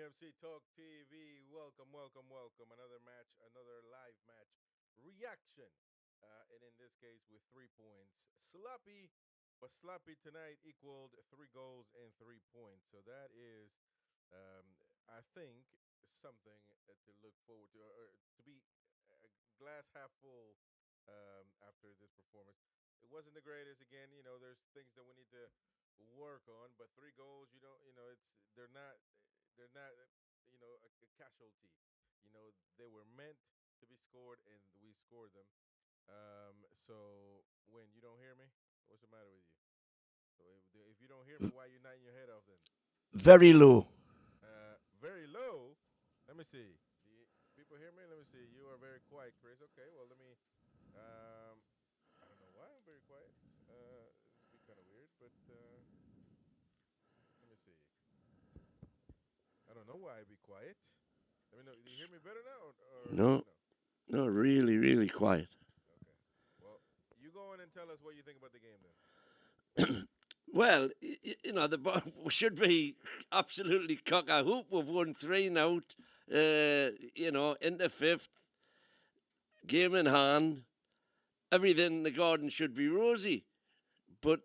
NUFC Talk TV. Welcome, welcome, welcome. Another match, another live match reaction. And in this case, with 3 points. Sloppy, but sloppy tonight equaled 3 goals and 3 points. So that is, um, I think, something to look forward to, or to be glass half full after this performance. It wasn't the greatest. Again, there's things that we need to work on, but 3 goals, they're not, a casualty. They were meant to be scored, and we scored them. So when you don't hear me, what's the matter with you? So if you don't hear me, why are you nodding your head off then? Very low. Very low. Let me see. Do people hear me? Let me see. You are very quiet, Chris. Okay, well, let me. Um, I don't know why I'm very quiet. This would be kind of weird, but let me see. I don't know why I'd be quiet. Let me know. Do you hear me better now, or No, no? no, really, really quiet. Okay. Well, you go on and tell us what you think about the game then. Well, we should be absolutely cock a hoop. We've won 3 now, in the fifth, game in hand. Everything in the garden should be rosy, but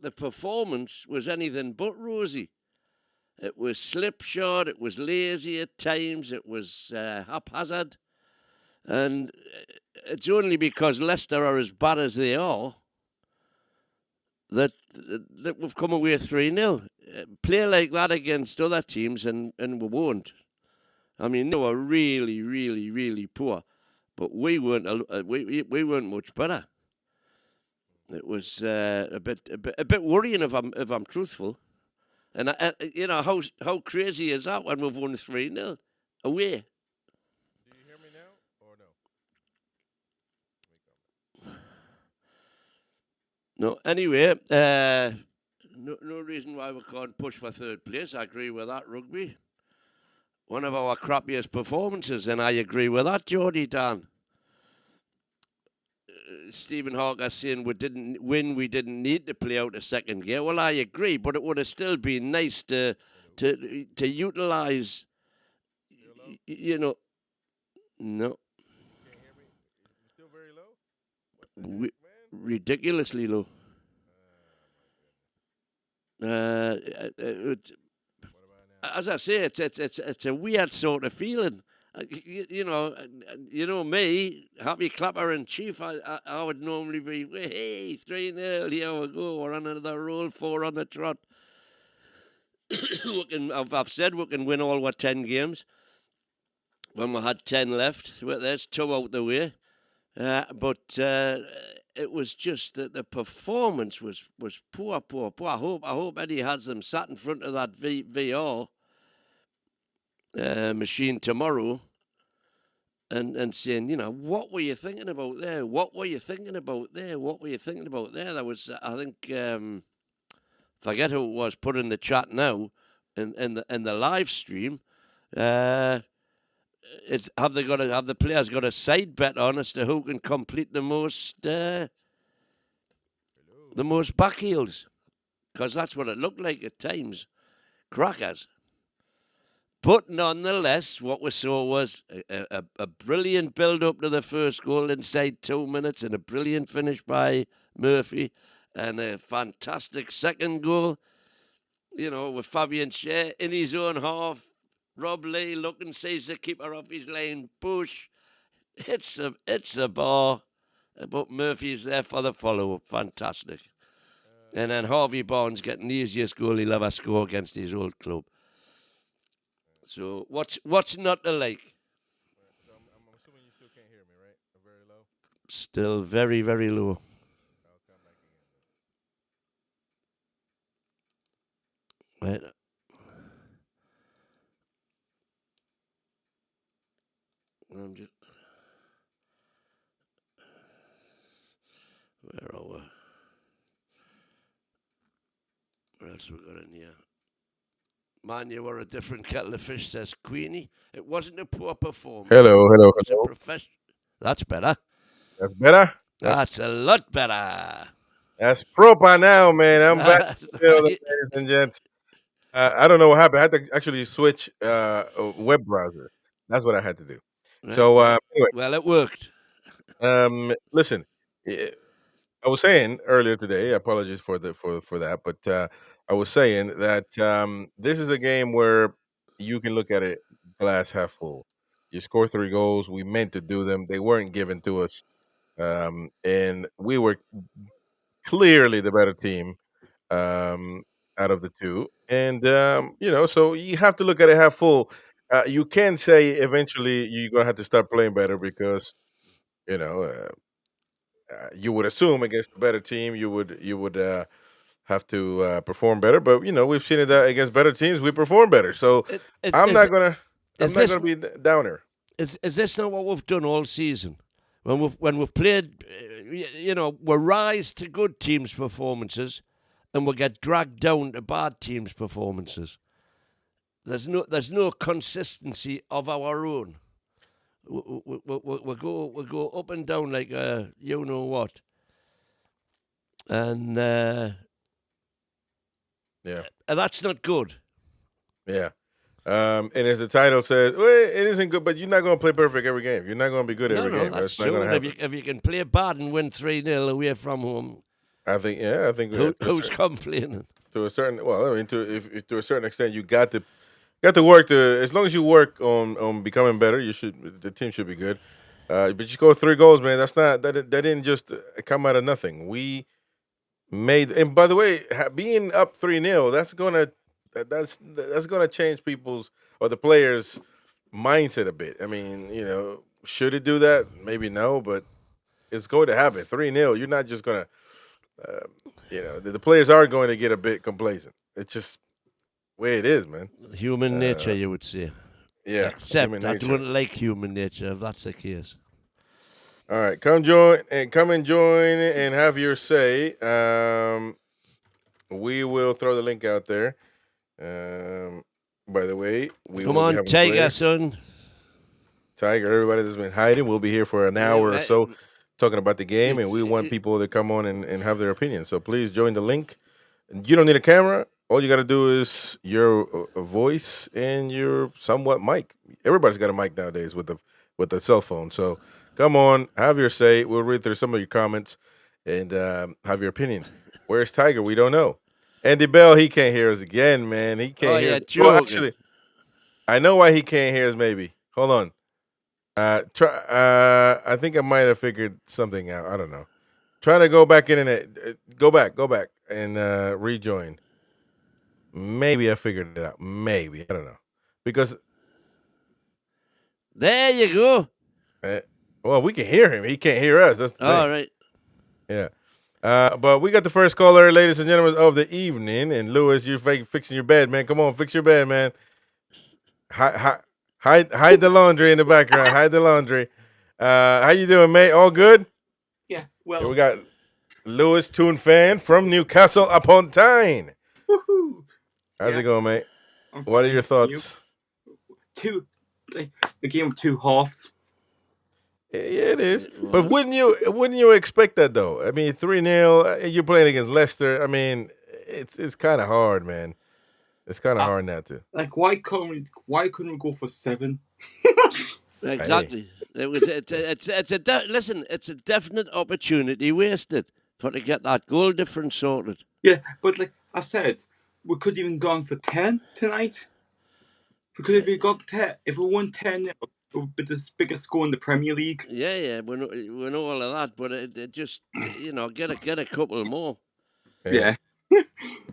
the performance was anything but rosy. It was slipshod, it was lazy at times, it was haphazard. And it's only because Leicester are as bad as they are that we've come away 3-0. Play like that against other teams and we won't. I mean, they were really, really, really poor, but we weren't much better. It was a bit worrying if I'm truthful. And how crazy is that when we've won 3-0 away? Do you hear me now, or no? No. Anyway, no reason why we can't push for third place. I agree with that, Rugby. One of our crappiest performances, and I agree with that, Geordie Dan. Stephen Harker saying we didn't win, we didn't need to play out a second gear. Well, I agree, but it would have still been nice to utilise, No. You can't hear me? You still very low? What the heck, man? Ridiculously low. My goodness. What about now? As I say, it's a weird sort of feeling. You know me, happy clapper in chief. I would normally be, hey, 3-0, here we go. We're on another roll, 4 on the trot. I've said we can win all 10 games. When we had 10 left, there's 2 out the way. But it was just that the performance was poor. I hope Eddie has them sat in front of that VR machine tomorrow and saying, what were you thinking about there? What were you thinking about there? What were you thinking about there? There was, I think, forget who it was, put in the chat now, in the live stream. Have the players got a side bet on as to who can complete the most back heels? Because that's what it looked like at times. Crackers. But nonetheless, what we saw was a brilliant build-up to the first goal inside 2 minutes and a brilliant finish by Murphy and a fantastic second goal, with Fabian Schär in his own half. Rob Lee looking, sees the keeper off his lane. Bush. It's a bar, but Murphy's there for the follow-up. Fantastic. And then Harvey Barnes getting the easiest goal he'll ever score against his old club. So what's not to like? So I'm assuming you still can't hear me, right? I'm very low. Still very, very low. I'll come back again. Right. I'm just. Where are we? What else we got in here? Man, you were a different kettle of fish, says Queenie. It wasn't a poor performance. Hello. That's better. That's better? That's a lot better. That's proper now, man. I'm back, ladies and gents. I don't know what happened. I had to actually switch a web browser. That's what I had to do. Right. So Well, anyway, well, it worked. listen. I was saying earlier today. Apologies for for that, but I was saying that this is a game where you can look at it glass half full. You score 3 goals. We meant to do them. They weren't given to us, and we were clearly the better team um, out of the two. And so you have to look at it half full. You can say eventually you're gonna have to start playing better because you know. You would assume against a better team, you would have to perform better. But we've seen it that against better teams, we perform better. So It, it, I'm is not gonna I'm is not this gonna be downer. is this not what we've done all season? When we've played, we rise to good teams' performances, and we get dragged down to bad teams' performances. There's no consistency of our own. We go up and down like you know what, and Yeah, that's not good. yeah. And as the title says, well, it isn't good, but you're not gonna play perfect every game. You're not gonna be good No, every no, game. that's That's not true. gonna And if happen. you can play bad and win 3-0 away from home, I think who's complaining? to a certain well, I mean if to a certain extent you got to work to as long as you work on becoming better, the team should be good. But you go 3 goals, man. That's not that didn't just come out of nothing. We made and by the way, being up 3-0, that's gonna change people's or the players' mindset a bit. I mean, should it do that? Maybe no, but it's going to happen. 3-0. You're not just gonna uh, the players are going to get a bit complacent. It's just the way it is, man. Human nature, Uh, you would say. yeah, human Except I nature. don't like human nature, if that's the case. All right, come and join and have your say. We will throw the link out there. Um, by the way, we Come will be on, having Tiger, players. son. Tiger, everybody that's been hiding, we'll be here for an hour or so talking about the game, and It's, we want it, people to come on and have their opinion. So please join the link. You don't need a camera. All you got to do is your voice and your somewhat mic. Everybody's got a mic nowadays with the cell phone. So come on, have your say. We'll read through some of your comments and have your opinion. Where's Tiger? We don't know. Andy Bell, he can't hear us again, man. He oh, can't hear yeah, us. Well, joking. actually, I know why he can't hear us. Maybe. Hold on. Try. I think I might have figured something out. I don't know. Try to go back in and go back and rejoin. Maybe I figured it out. Maybe I don't know because There you go. uh, well, we can hear him. He can't hear us. That's the All thing. right. Yeah. But we got the first caller, ladies and gentlemen, of the evening. And Lewis, you're fixing your bed, man. Come on, fix your bed, man. Hide the laundry in the background. Hide the laundry. How you doing, mate? All good? Yeah, And well, we got Lewis Toon Fan from Newcastle upon Tyne. woohoo! How's Yeah, it going, mate? I'm What are fine. your You thoughts? two, the game of two halves. Yeah, it is. But Well, wouldn't you expect that though? I mean, 3-0. You're playing against Leicester. I mean, it's kind of hard, man. It's kind of Uh, hard not to. like, why couldn't we go for 7? Hey, exactly. Listen, it's a definite opportunity wasted for to get that goal difference sorted. Yeah, but like I said, we could even gone for 10 tonight. We could have even got 10. If we won 10, it would be the biggest score in the Premier League. Yeah, we know all of that, but it just get a couple more. yeah, Yeah,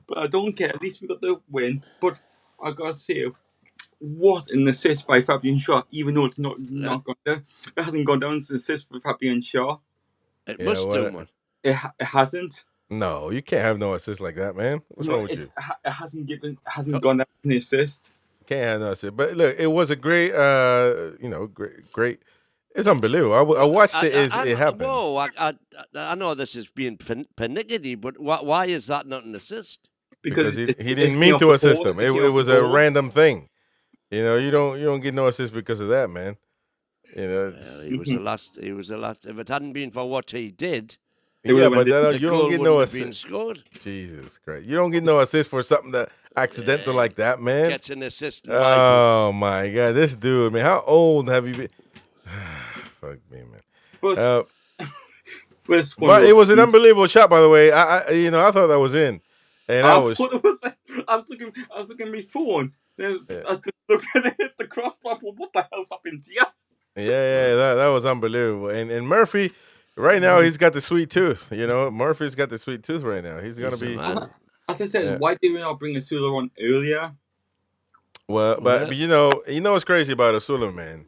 but I don't care. At least we got the win. But I gotta say, what an assist by Fabian Shaw, even though it's Uh, not gone down. It hasn't gone down as an assist for Fabian Shaw. it yeah. must do, What? man. It hasn't. No, you can't have no assist like that, man. What's No, wrong with you? it hasn't gone down as an assist. Can't have no assist. But look, it was a great, great. It's unbelievable. I watched it as it happened Whoa! I know this is being pernickety, but why is that not an assist? because Because he it's didn't came mean off to the assist ball. him. It came It off the was a ball. random thing. You don't get no assist because of that, man. Well, he was the last. He was the last. If it hadn't been for what he did, Yeah, but The you don't goal get wouldn't no have been assist. scored. Jesus Christ. You don't get no assist for something that accidental like that, man. Gets an assist in my book. Oh, my God. This dude, man. How old have you been? Fuck me, man. But this one But of it those was an things. unbelievable shot, by the way. I thought that was in. And I I was, thought it was. I was looking at my phone. I just looked at it, hit the crossbar. What the hell's happened here? that was unbelievable. And Murphy, right now, he's got the sweet tooth. Murphy's got the sweet tooth right now. He's going to He's a be. man. As I said, Yeah. why did we not bring Asula on earlier? Well, but Yeah. what's crazy about Osula, man?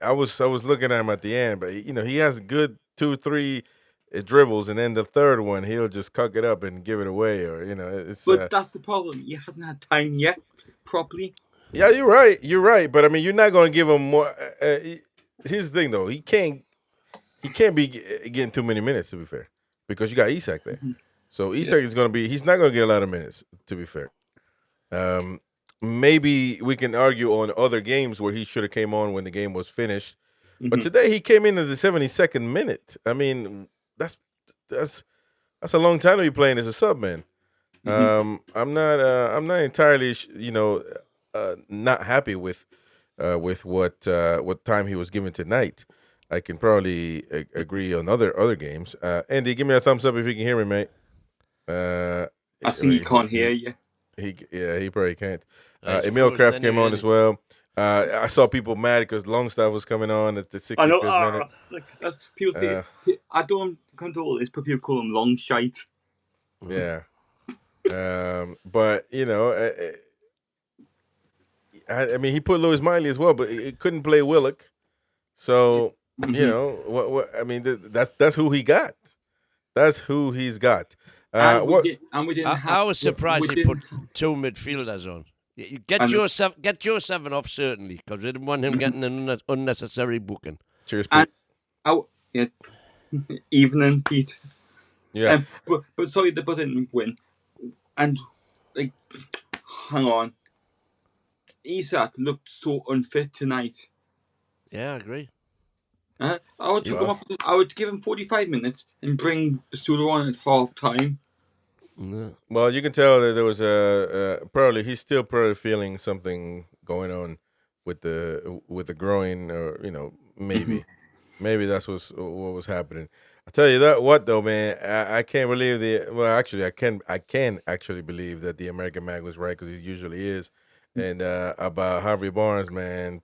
I was looking at him at the end, but he has good 2-3 dribbles, and then the third one he'll just cuck it up and give it away, or it's. But that's the problem. He hasn't had time yet, properly. Yeah, you're right. You're right, but I mean, you're not going to give him more. Here's the thing, though. He can't be getting too many minutes, to be fair, because you got Isak there. So Isak is going to be. He's not going to get a lot of minutes, to be fair. Maybe we can argue on other games where he should have came on when the game was finished, but today he came in at the 72nd minute. I mean, that's a long time to be playing as a sub, man. I'm not entirely not happy with what time he was given tonight. I can probably agree on other games. Andy, give me a thumbs up if you can hear me, mate. I think he can't hear you. He probably can't. He's Emil frozen Kraft came anyway, on as well. I saw people mad because Longstaff was coming on at the 65th I know. minute. That's people say. I don't condole this, but people call him long shite. Yeah. But I mean, he put Lewis Miley as well, but he couldn't play Willock. So what? I mean, that's who he got. That's who he's got. And we didn't have. I was surprised he put 2 midfielders on. Get your 7 off, certainly, because we didn't want him getting an unnecessary booking. Cheers, Pete. Evening, Pete. Yeah. But sorry, they didn't win. And hang on, Isak looked so unfit tonight. Yeah, I agree. I would give him 45 minutes and bring Sula on at half time. Yeah. Well, you can tell that there was he's still feeling something going on with the groin, or maybe that's what was happening. I tell you what though, man, I can't believe I can actually believe that the American Mag was right, because he usually is, and about Harvey Barnes, man,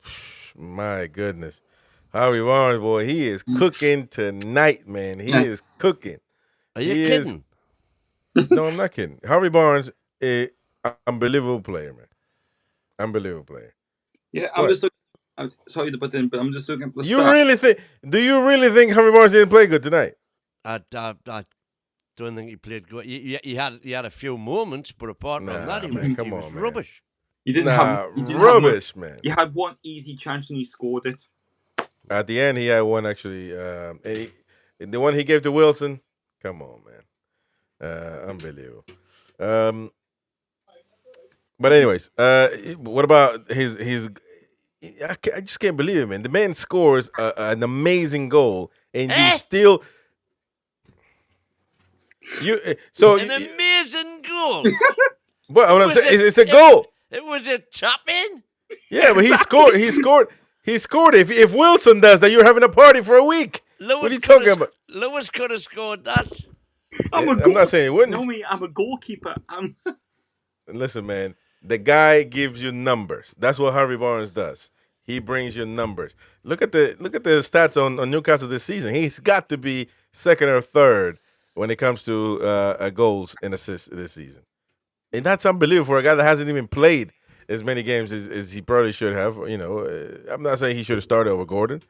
my goodness. Harvey Barnes, boy, he is cooking tonight, man. He is cooking. Are you kidding? No, I'm not kidding. Harvey Barnes is an unbelievable player, man. Unbelievable player. Yeah, I'm sorry to put in, but I'm just looking at the Do you really think Harvey Barnes didn't play good tonight? I don't think he played good. He had a few moments, but apart from that, he was rubbish. You didn't have rubbish, man. You had one easy chance and he scored it. At the end, he had one actually. The one he gave to Wilson. Come on, man. Unbelievable. But anyways, what about his? I just can't believe it, man. The man scores an amazing goal, and you still an amazing goal. But what I'm saying, it's a goal. It was a tap in. Yeah, but he scored. He scored. If Wilson does that, you're having a party for a week. What are you talking about? Lewis could have scored that. I'm not saying he wouldn't. No, I'm a goalkeeper. Listen, man. The guy gives you numbers. That's what Harvey Barnes does. He brings you numbers. Look at the stats on Newcastle this season. He's got to be second or third when it comes to goals and assists this season. And that's unbelievable for a guy that hasn't even played as many games as he probably should have. I'm not saying he should have started over Gordon,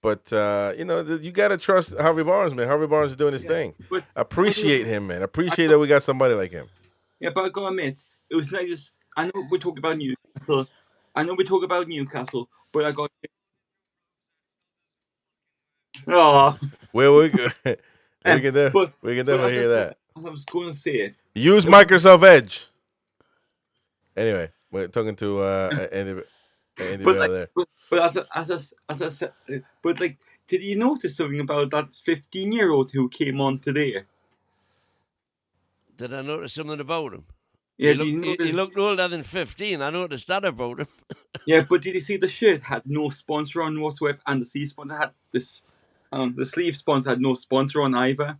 but you got to trust Harvey Barnes, man. Harvey Barnes is doing his thing. Appreciate him, man. Appreciate that we got somebody like him. Yeah, but I gotta admit, it was like this. I know we talk about Newcastle. But I got. Oh. Well, we can definitely hear that. As I was going to say, use Microsoft Edge. Anyway, we're talking to Andy Bell there. But as I said, but like Did you notice something about that 15-year-old who came on today? Did I notice something about him? Yeah, he looked older than 15. I noticed that about him. Yeah, but did you see the shirt had no sponsor on whatsoever, and the sleeve sponsor had this. The sleeve sponsor had no sponsor on either.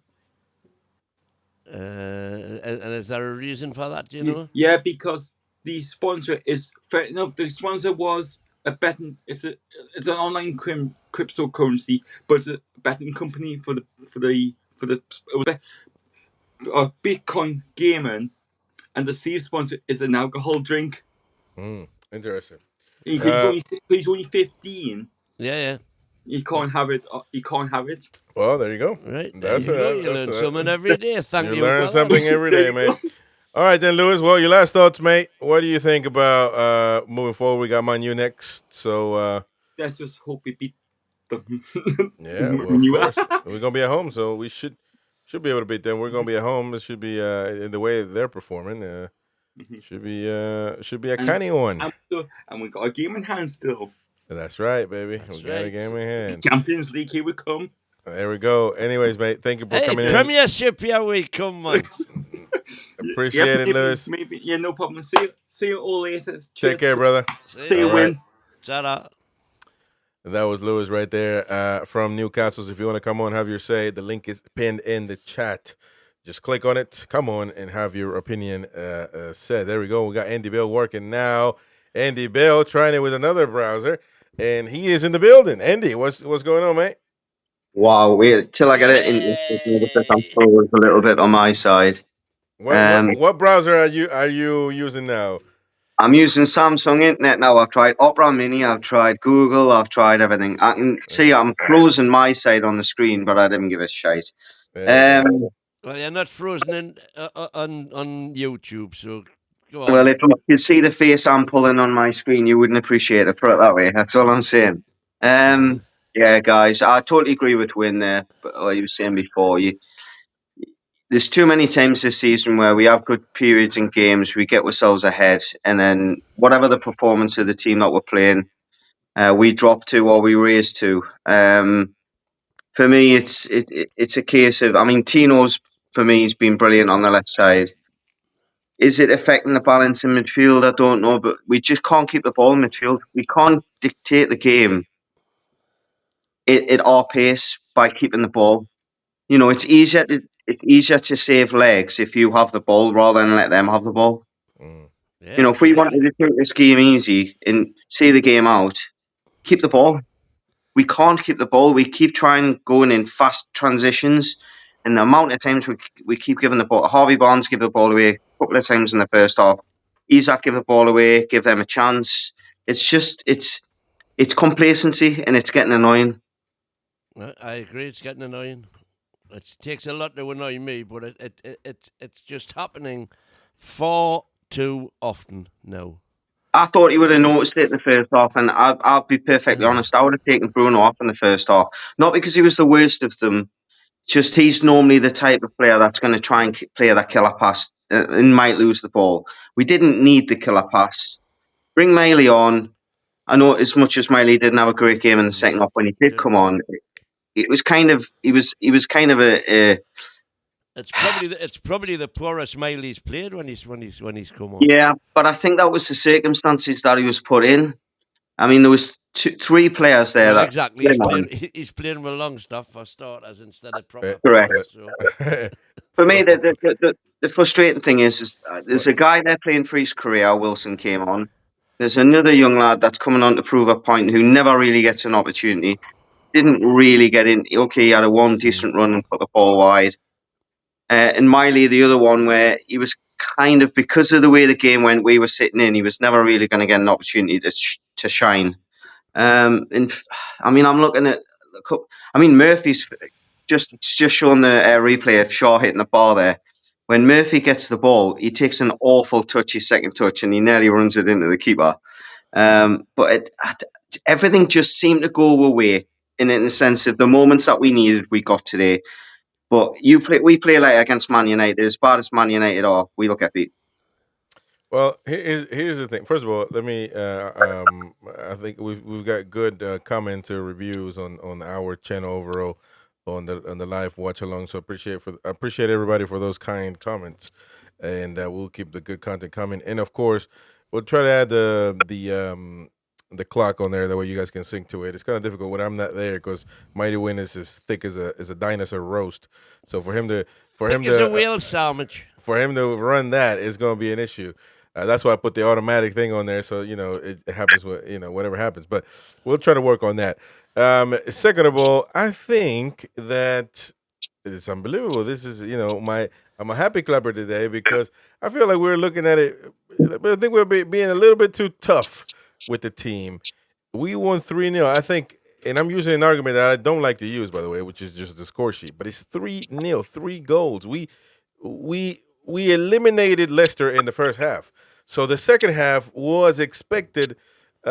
And is there a reason for that? Do you know? Yeah, because the sponsor is fair enough. The sponsor was a betting. It's an online cryptocurrency, but it's a betting company for the Bitcoin gaming, and the sleeve sponsor is an alcohol drink. Interesting. He's only 15. Yeah. You can't have it. You can't have it. Well, there you go. Right. There you go. You learn something every day. Thank you. You learn something every day, mate. All right, then, Lewis. Well, your last thoughts, mate. What do you think about moving forward? We got Man U next, so let's just hope we beat them. Yeah, well, of course. We're gonna be at home, so we should be able to beat them. We're gonna be at home. It should be in the way they're performing. Should be a canny one. And we got a game in hand still. That's right, baby. We got a game in hand. Champions League, here we come. There we go. Anyways, mate, thank you for coming in. Premiership, here we come, man. Appreciate it, Lewis. Maybe, no problem. See you all later. Cheers. Take care, brother. See you win. Ta-da. That was Lewis right there from Newcastle. So if you want to come on, have your say, the link is pinned in the chat. Just click on it, come on, and have your opinion said. There we go. We got Andy Bill working now. Andy Bill trying it with another browser, and he is in the building. Andy, what's going on, mate? Wow, wait till I get it in. I'm froze a little bit on my side. What browser are you using now? I'm using Samsung Internet now. I've tried Opera Mini, I've tried Google, I've tried everything. I can see I'm frozen my side on the screen, but I didn't give a shite. Well, you're not frozen on YouTube, so go on. Well, if you see the face I'm pulling on my screen, you wouldn't appreciate it. Put it that way. That's all I'm saying. Yeah, guys, I totally agree with Win there. But what you were saying before, there's too many times this season where we have good periods in games, we get ourselves ahead, and then whatever the performance of the team that we're playing, we drop to or we raise to. For me, it's a case of, I mean, Tino's, for me, has been brilliant on the left side. Is it affecting the balance in midfield? I don't know, but we just can't keep the ball in midfield. We can't dictate the game at our pace by keeping the ball. You know, it's easier to save legs if you have the ball rather than let them have the ball. Yeah, you know, if we wanted to take this game easy and see the game out, keep the ball. We can't keep the ball. We keep trying going in fast transitions, and the amount of times we keep giving the ball. Harvey Barnes give the ball away a couple of times in the first half. Isaac give the ball away, give them a chance. It's just it's complacency, and it's getting annoying. I agree. It's getting annoying. It takes a lot to annoy me, but it's just happening far too often now. I thought he would have noticed it in the first half, and I'll be perfectly honest. I would have taken Bruno off in the first half, not because he was the worst of them. Just he's normally the type of player that's going to try and play that killer pass and might lose the ball. We didn't need the killer pass. Bring Miley on. I know as much as Miley didn't have a great game in the second half, when he did come on, it was kind of he was kind of a. It's probably the poorest Miley's played when he's come on. Yeah, but I think that was the circumstances that he was put in. I mean, there was three players there. Well, exactly. He's playing with Longstaff for starters instead of proper. Correct. Players, so. For me, the frustrating thing is there's a guy there playing for his career. Wilson came on. There's another young lad that's coming on to prove a point who never really gets an opportunity. Didn't really get in. Okay, he had a one decent run and put the ball wide. And Miley, the other one, where he was kind of, because of the way the game went, we were sitting in, he was never really going to get an opportunity to shine. And I mean, I'm looking at, Murphy's just showing the replay of Shaw hitting the bar there. When Murphy gets the ball, he takes an awful touchy second touch, and he nearly runs it into the keeper. But everything just seemed to go away in the sense of the moments that we needed, we got today. But we play like against Man United. As bad as Man United are, we'll get beat. Well, here's the thing. First of all, let me. I think we've got good comments or reviews on our channel overall on the live watch along. So I appreciate everybody for those kind comments, and we'll keep the good content coming. And of course, we'll try to add the clock on there. That way you guys can sync to it. It's kind of difficult when I'm not there because Mighty Win is as thick as a dinosaur roast. So for him to Thick as a whale sandwich. for him to run that is going to be an issue. That's why I put the automatic thing on there, so it happens with whatever happens. But we'll try to work on that. Second of all, I think that it's unbelievable. This is I'm a happy clapper today because I feel like we're looking at it. But I think we're being a little bit too tough with the team. We won 3-0. I think, and I'm using an argument that I don't like to use, by the way, which is just the score sheet. But it's 3-0, 3 goals. We eliminated Leicester in the first half. So the second half was expected, it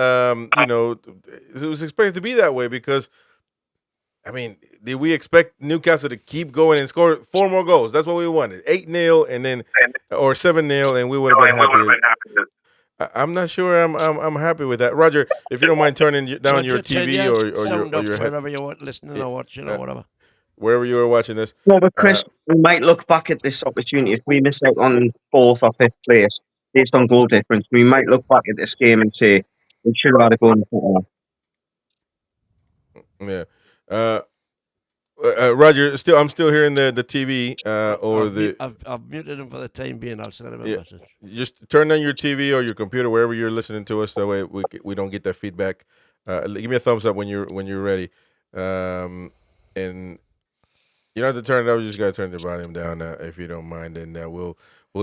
was expected to be that way because, I mean, did we expect Newcastle to keep going and score 4 more goals? That's what we wanted. 8-0 and then or 7-0, and we would have been happy. I'm not sure I'm happy with that. Roger, if you don't mind turning down your TV or your head, wherever you're listening or watching or whatever. wherever you were watching this. No, but Chris, we might look back at this opportunity if we miss out on fourth or fifth place based on goal difference. We might look back at this game and say we should have had a goal in the Yeah. Roger, I'm still hearing the TV I've muted him for the time being. I'll send him a message. Just turn on your TV or your computer wherever you're listening to us. That way we don't get that feedback. Give me a thumbs up when you're ready. And you don't have to turn it up. You just gotta turn the volume down if you don't mind, and we'll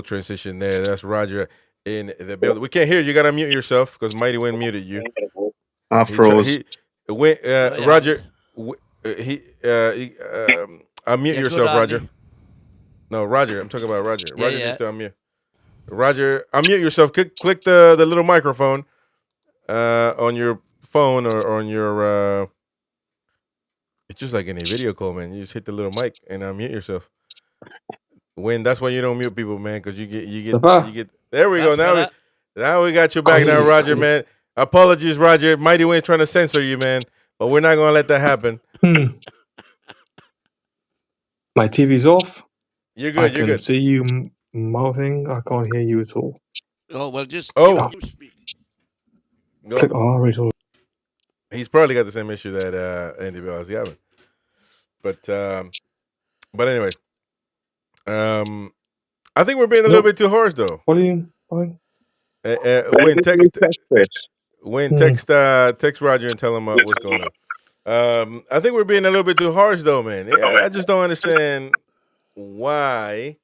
transition there. That's Roger in the building. We can't hear you. You gotta mute yourself because Mighty Win muted you. I froze. Roger. Unmute yourself, Roger. No, Roger. I'm talking about Roger. Roger needs to unmute. Roger, unmute yourself. Click the little microphone on your phone or on your. It's just like any video call, man. You just hit the little mic and unmute yourself. That's why you don't mute people, man, because you get. There we go. Now we got you back now, Roger, man. Apologies, Roger. Mighty Wayne's trying to censor you, man. But we're not going to let that happen. My TV's off. You're good. I can see you mouthing. I can't hear you at all. Oh, well, just you speak. Click right. He's probably got the same issue that NTTV is having. But anyway, I think we're being a little bit too harsh, though. Volume fine. Text Roger and tell him what's going on. I think we're being a little bit too harsh, though, man. I just don't understand why.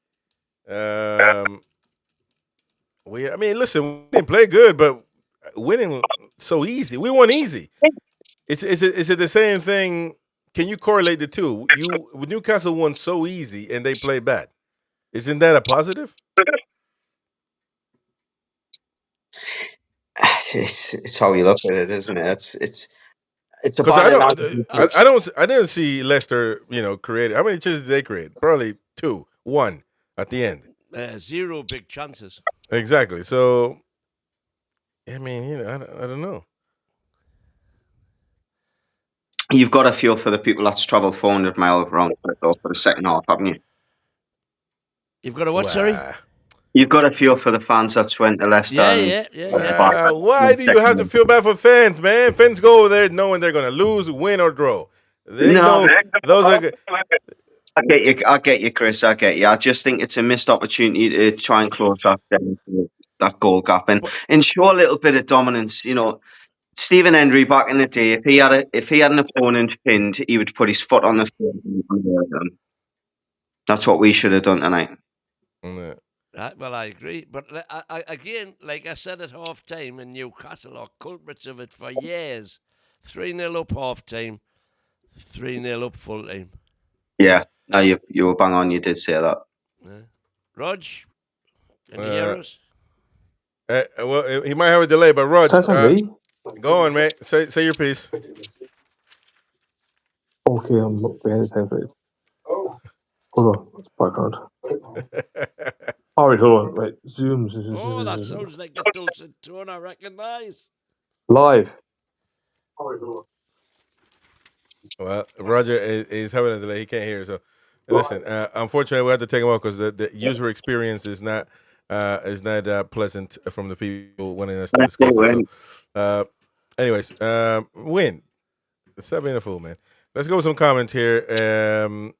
Listen, we didn't play good, but winning so easy. We won easy. Is it the same thing? Can you correlate the two? Newcastle won so easy and they played bad. Isn't that a positive? It's how you look at it, isn't it? It's a bad I didn't see Leicester, create. How many chances did they create? Probably 2, 1 at the end. 0 big chances. Exactly. So, I mean, I don't know. You've got a feel for the people that's travelled 400 miles around for the second half, haven't you? You've got a what, sorry? You've got a feel for the fans that went to Leicester. Yeah. Why do you have to feel bad for fans, man? Fans go over there knowing they're going to lose, win, or draw. Those are good. I get you, Chris. I get you. I just think it's a missed opportunity to try and close that goal gap and show a little bit of dominance. Stephen Hendry back in the day, if he had an opponent pinned, he would put his foot on the floor. That's what we should have done tonight. Yeah. Well, I agree. But again, like I said at half time, in Newcastle are culprits of it for years. 3-0 up half time, 3-0 up full time. Yeah, no, you were bang on. You did say that. Yeah. Rog, can you hear us? Well, he might have a delay, but Rog, go on, mate. Say your piece. Okay, I'm behind the time for it. Hold on, it's background. Oh, wait, hold on. Wait, Zoom. Oh, that sounds like a dulcet tone I recognise. Live. Well, Roger is having a delay. He can't hear. So, listen. Unfortunately, we have to take him off because the user experience is not pleasant from the people wanting us to Let's discuss do this. it. So, anyways, win. Stop being a fool, man. Let's go with some comments here.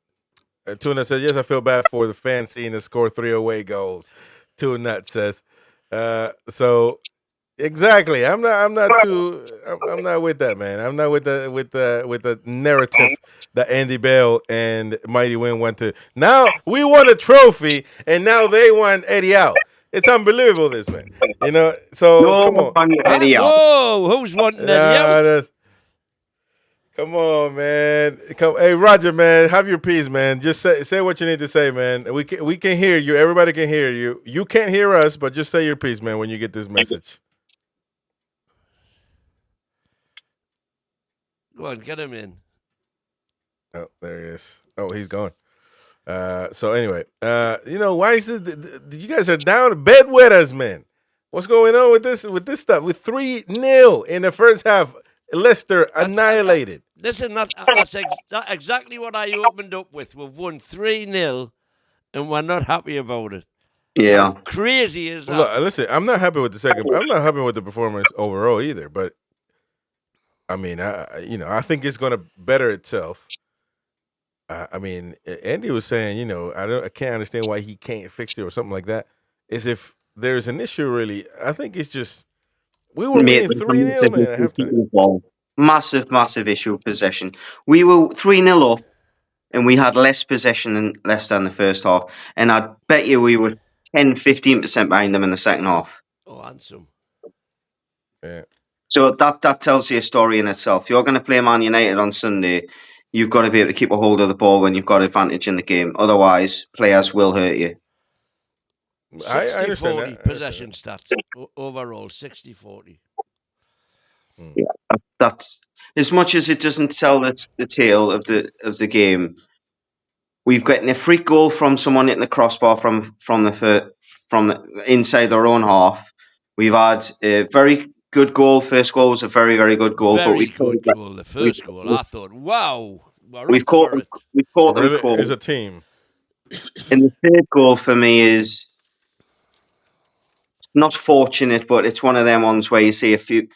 Tuna says, yes, I feel bad for the fans seeing us score 3 away goals. Tuna says, so exactly. I'm not with that, man. I'm not with the narrative that Andy Bell and Mighty Win went to. Now we won a trophy, and now they want Eddie out. It's unbelievable, this man. So No come one on. on your Eddie out. Whoa, who's wanting Eddie out? Come on, man. Hey, Roger, man, have your piece, man. Just say what you need to say, man. We can hear you. Everybody can hear you. You can't hear us, but just say your piece, man, when you get this message. Go on, get him in. Oh, there he is. Oh, he's gone. So anyway, why is it you guys are down bedwetters, man? What's going on with this stuff? With 3-0 in the first half, Leicester annihilated. Listen, that's exactly what I opened up with. We've won 3-0, and we're not happy about it. Yeah. How crazy is that? Look, listen, I'm not happy with I'm not happy with the performance overall either. But I mean, I think it's going to better itself. I mean, Andy was saying, I can't understand why he can't fix it or something like that. As if there's an issue, really. I think it's just we were winning 3-0, man, at halftime. Massive issue of possession. We were 3-0 up, and we had less possession than Leicester in the first half. And I bet you we were 10-15% behind them in the second half. Oh, handsome. Yeah. So that tells you a story in itself. You're going to play Man United on Sunday. You've got to be able to keep a hold of the ball when you've got advantage in the game. Otherwise, players will hurt you. 60-40 possession stats overall. 60-40. Yeah, that's as much as it doesn't tell the tale of the game. We've gotten a free goal from someone hitting the crossbar from the inside their own half. We've had a very good goal. First goal was a very, very good goal. Very good goal. The first goal, I thought, wow, we've caught them really, as a team. And the third goal for me is not fortunate, but it's one of them ones where you see a few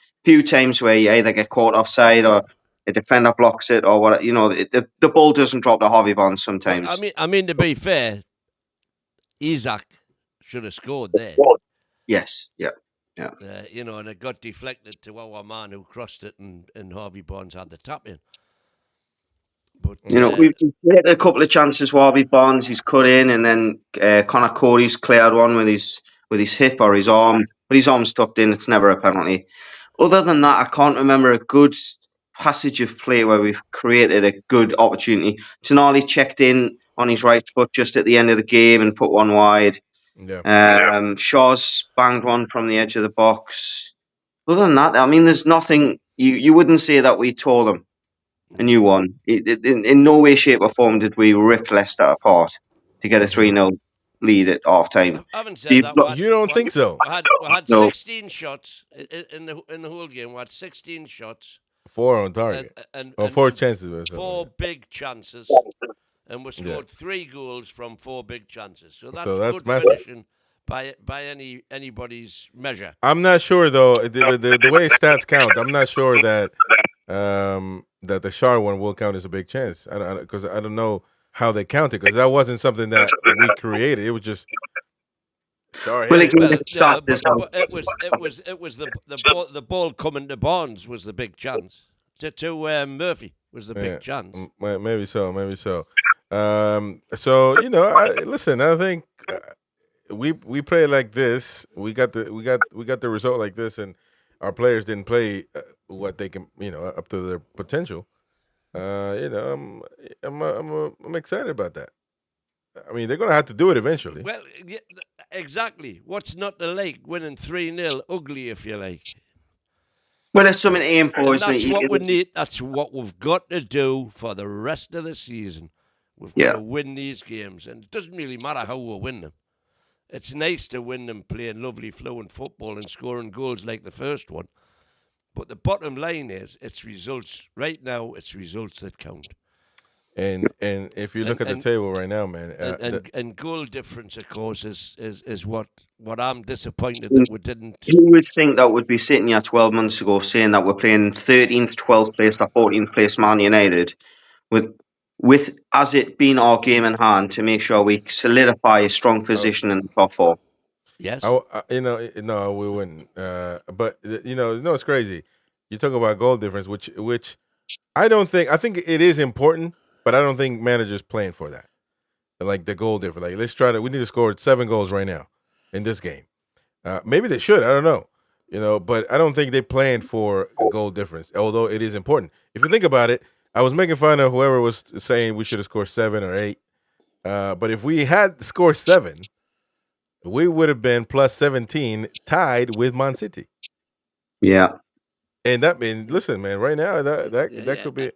times where you either get caught offside or a defender blocks it or what. The ball doesn't drop the Harvey Barnes sometimes. Well, I mean, to be fair, Isaac should have scored there. Yes, yeah. And it got deflected to our man who crossed it, and Harvey Barnes had the tap in. But we've had a couple of chances. Harvey Barnes, he's cut in, and then Connor Cody's cleared one with his hip or his arm, but his arm's tucked in. It's never a penalty. Other than that, I can't remember a good passage of play where we've created a good opportunity. Tonali checked in on his right foot just at the end of the game and put one wide. Yeah. Shaw's banged one from the edge of the box. Other than that, I mean, there's nothing. You wouldn't say that we tore them a new one. In no way, shape, or form did we rip Leicester apart to get a 3-0 lead at half time. I haven't said that. You don't think so? We had 16 shots in the whole game. We had 16 shots. 4 on target. And 4 chances. 4 big chances. And we scored 3 goals from 4 big chances. So that's good finishing by anybody's measure. I'm not sure though. The way stats count, I'm not sure that that the Shar one will count as a big chance. Because I don't know how they count it, because that wasn't something that we created. It was just. Sorry. Well, it was the ball coming to Barnes was the big chance. To Murphy was the big chance. Maybe so. Listen. I think we play like this. We got the result like this, and our players didn't play what they can, up to their potential. I'm excited about that. I mean, they're going to have to do it eventually. Well, yeah, exactly. What's not to like? Winning 3-0, ugly if you like. Well, it's something to aim for, isn't it? That's what we need. That's what we've got to do for the rest of the season. We've got to win these games, and it doesn't really matter how we win them. It's nice to win them playing lovely flowing football and scoring goals like the first one. But the bottom line is, it's results. Right now, it's results that count. And if you look at the table right now, man, and goal difference, of course, is what I'm disappointed that we didn't. You would think that would be sitting here 12 months ago saying that we're playing 13th, 12th place or 14th place Man United with as it being our game in hand to make sure we solidify a strong position in the top four. Yes. No, we wouldn't. But it's crazy. You talk about goal difference, which I don't think. I think it is important, but I don't think managers playing for that. Like the goal difference. Like we need to score 7 goals right now in this game. Maybe they should. I don't know. But I don't think they planned for a goal difference. Although it is important. If you think about it, I was making fun of whoever was saying we should have scored 7 or 8. But if we had scored 7, we would have been plus 17, tied with Man City. Yeah. And that means, listen, man, right now that could be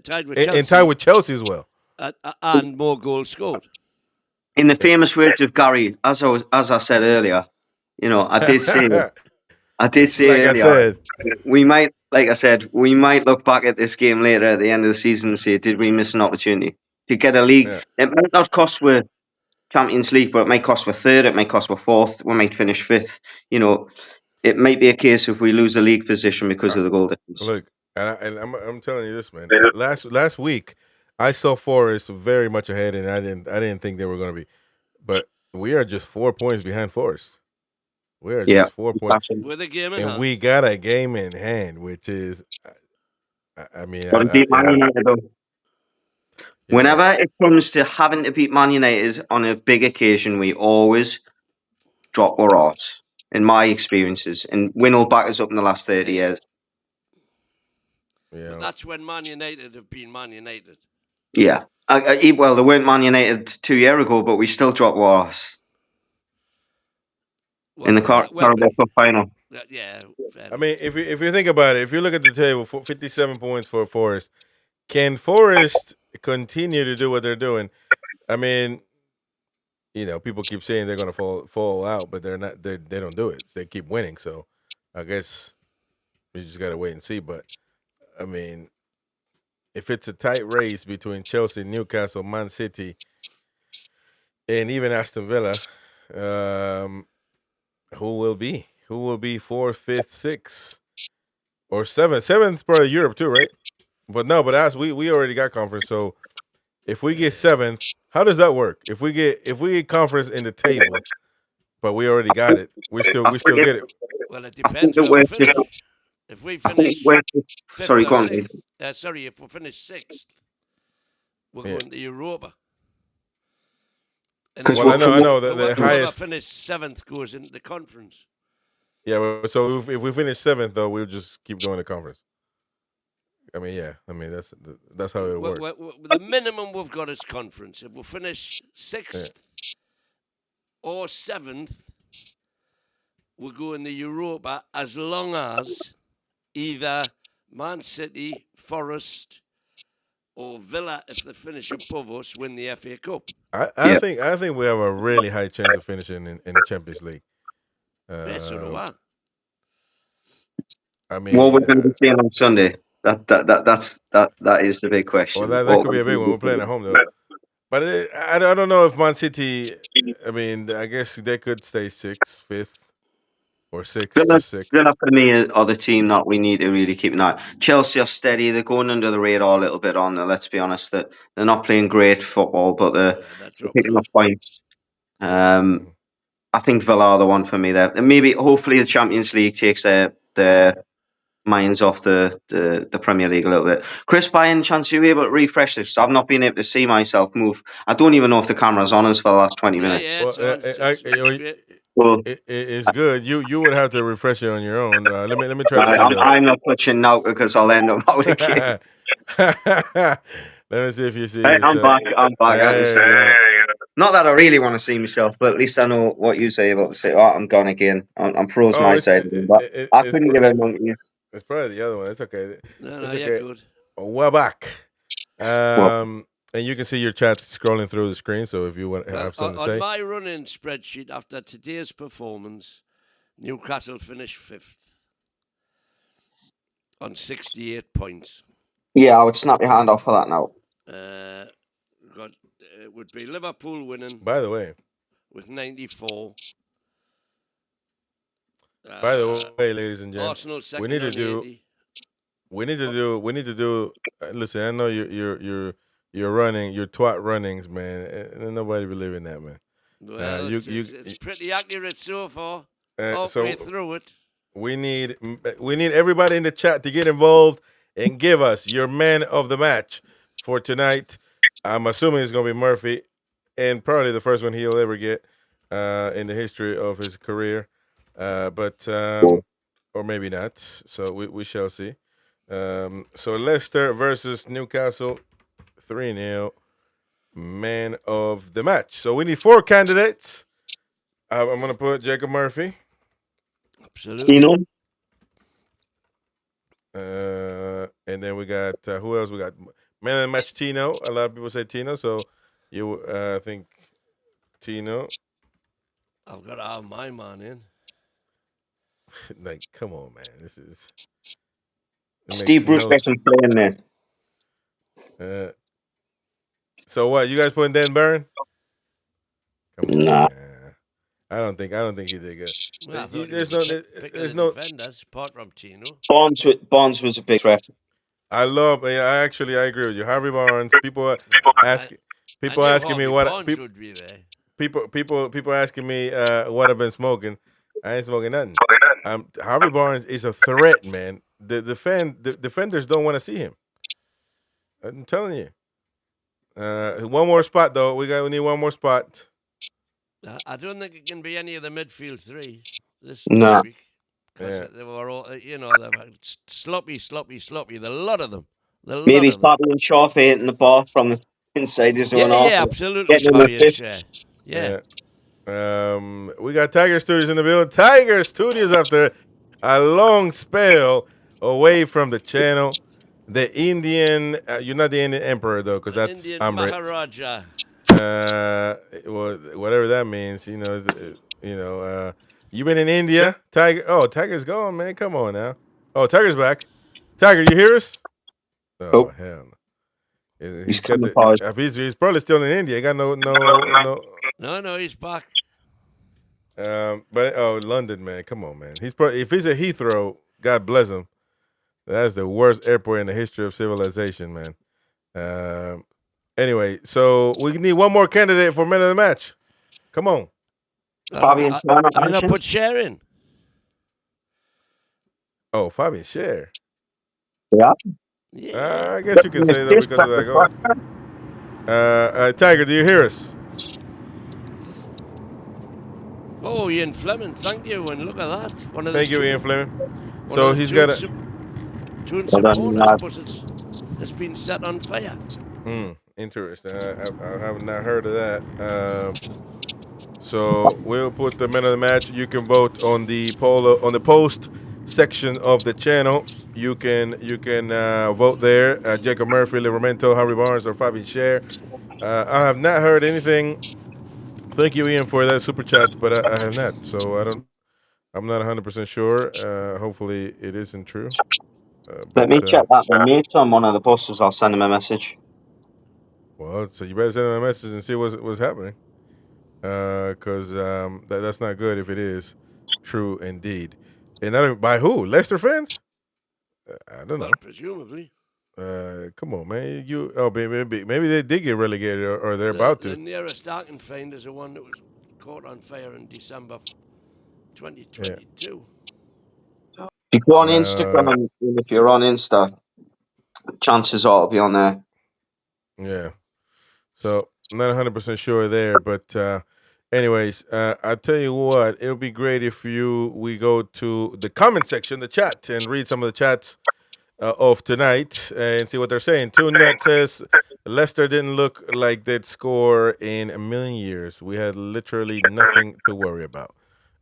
tied with Chelsea. And tied with Chelsea as well. And more goals scored. In the famous words of Gary, as I said earlier, I did say earlier, we might look back at this game later at the end of the season and say, did we miss an opportunity to get a league? Yeah. It might not cost we're Champions League, but it might cost we're third, it might cost we're fourth, we might finish fifth. It might be a case if we lose a league position because of the goal difference. Look, and I'm telling you this, man. Last week, I saw Forest very much ahead, and I didn't think they were going to be. But we are just 4 points behind Forest. We are just 4 points. With a game in hand. hand. We got a game in hand, which is, I mean, whenever it comes to having to beat Man United on a big occasion, we always drop our arse, in my experiences. And Win will back us up in the last 30 years. Yeah. But that's when Man United have been Man United. Yeah. Well, they weren't Man United 2 years ago, but we still drop our arse. In the Carabao Cup final. Yeah. I mean, if you think about it, if you look at the table, 57 points for Forest. Can Forest continue to do what they're doing? I mean, people keep saying they're going to fall out, but they're not. They don't do it. They keep winning. So, I guess we just got to wait and see. But I mean, if it's a tight race between Chelsea, Newcastle, Man City, and even Aston Villa, who will be 4th, 5th, 6th, or 7th? 7th probably Europe too, right? But as we already got conference. So if we get 7th, how does that work? If we get conference in the table, but we already got it, we still get it. Well, it depends where we finish. If we finish if we finish 6th, we're going to Europa. I know the highest finish 7th goes into the conference. Yeah, so if we finish 7th, though, we'll just keep going to conference. I mean, that's how it works. The minimum we've got is conference. If we finish 6th or 7th, we'll go in the Europa as long as either Man City, Forest, or Villa, if they finish above us, win the FA Cup. I think we have a really high chance of finishing in the Champions League. Yes, so do I. I mean, what we're going to be seeing on Sunday? That is the big question. Well, that could be a big one. We're playing at home though. But I don't know if Man City. I mean, I guess they could stay 6th, 5th, or 6th. Villa for me are the team that we need to really keep an eye. Chelsea are steady. They're going under the radar a little bit on there. Let's be honest, that they're not playing great football, but they're picking up points. I think Villa are the one for me there. And maybe, hopefully, the Champions League takes their minds off the Premier League a little bit. Chris, by any chance, you able to refresh this? I've not been able to see myself move. I don't even know if the camera's on us for the last 20 minutes. It's good. You would have to refresh it on your own. Let me try to see. I'm not touching now because I'll end up out again. Let me see if you see. Hey, I'm back. Not that I really want to see myself, but at least I know what you say about to say. Oh, I'm gone again. I'm froze my side. I couldn't give a monkey. It's probably the other one. It's okay. No, you're good. We're back. And you can see your chat scrolling through the screen. So if you want to have something to say, on my running spreadsheet after today's performance, Newcastle finished 5th on 68 points. Yeah, I would snap your hand off for that now. It would be Liverpool winning. By the way, with 94. By the way, ladies and gentlemen, Arsenal second we need to on do. 80. We need to do. Listen, I know you're running your twat runnings, man. And nobody believe in that, man. Well, it's pretty accurate so far. Halfway through it. We need everybody in the chat to get involved and give us your man of the match for tonight. I'm assuming it's gonna be Murphy, and probably the first one he'll ever get in the history of his career. But or maybe not. So we shall see. So Leicester versus Newcastle, 3-0, man of the match. So we need 4 candidates. I'm gonna put Jacob Murphy. Absolutely. Tino. And then we got who else? We got man of the match Tino. A lot of people say Tino, so you think Tino. I've got to have my man in. Like, come on, man. This is Steve Bruce can play in there. So what? You guys putting Dan Barron? Come on, nah. man. I don't think he did good. Well, there's no defenders apart from Tino. Barnes was a big threat. I agree with you. Harvey Barnes. People asking me what Barnes would be there. People asking me what I've been smoking. I ain't smoking nothing. Harvey Barnes is a threat, man. The defenders don't want to see him. I'm telling you. One more spot though. We need one more spot. I don't think it can be any of the midfield 3 this week. Because they were all, they were sloppy. The lot of them. Maybe Fabian Shaw hitting the ball from the inside. Yeah, absolutely. Fabian Shaw. Yeah. We got Tiger Studios in the building. Tiger Studios after a long spell away from the channel. The Indian, you're not the Indian emperor though, because that's Indian Amrit. Maharaja. Well, whatever that means, you been in India, Tiger. Oh, Tiger's gone, man. Come on now. Oh, Tiger's back. Tiger, you hear us? Oh hell no. He's probably still in India. He got no. No, he's back. But London, man. Come on, man. If he's at Heathrow, God bless him. That's the worst airport in the history of civilization, man. Anyway, so we need one more candidate for man of the match. Come on. Fabian I'll put Cher in. Oh, Fabian Cher. Yeah. I guess you can say that because of that goal. Tiger, do you hear us? Oh, Ian Fleming, thank you, and look at that. Thank you, Ian Fleming. So he's got a Toon supporters, but it's been set on fire. Interesting. I have not heard of that. So we'll put the man of the match. You can vote on the poll on the post section of the channel. You can vote there. Jacob Murphy, Livermento, Harvey Barnes, or Fabian Cher. I have not heard anything. Thank you, Ian, for that super chat, but I have not. So I'm not 100% sure. Hopefully it isn't true. Let me check that. My mate's on one of the buses. I'll send him a message. Well, so you better send him a message and see what's happening. Because that's not good if it is true indeed. And by who? Leicester fans? I don't know. Presumably. Come on, man. Maybe they did get relegated or they're about to. The nearest I can find is the one that was caught on fire in December 2022. Yeah. If you go on Instagram and if you're on Insta, chances are it'll be on there. Yeah. So I'm not 100% sure there, but anyways, I'll tell you what, it'll be great if we go to the comment section, the chat, and read some of the chats of tonight and see what they're saying. Toon Fan says Leicester didn't look like they'd score in a million years. We had literally nothing to worry about.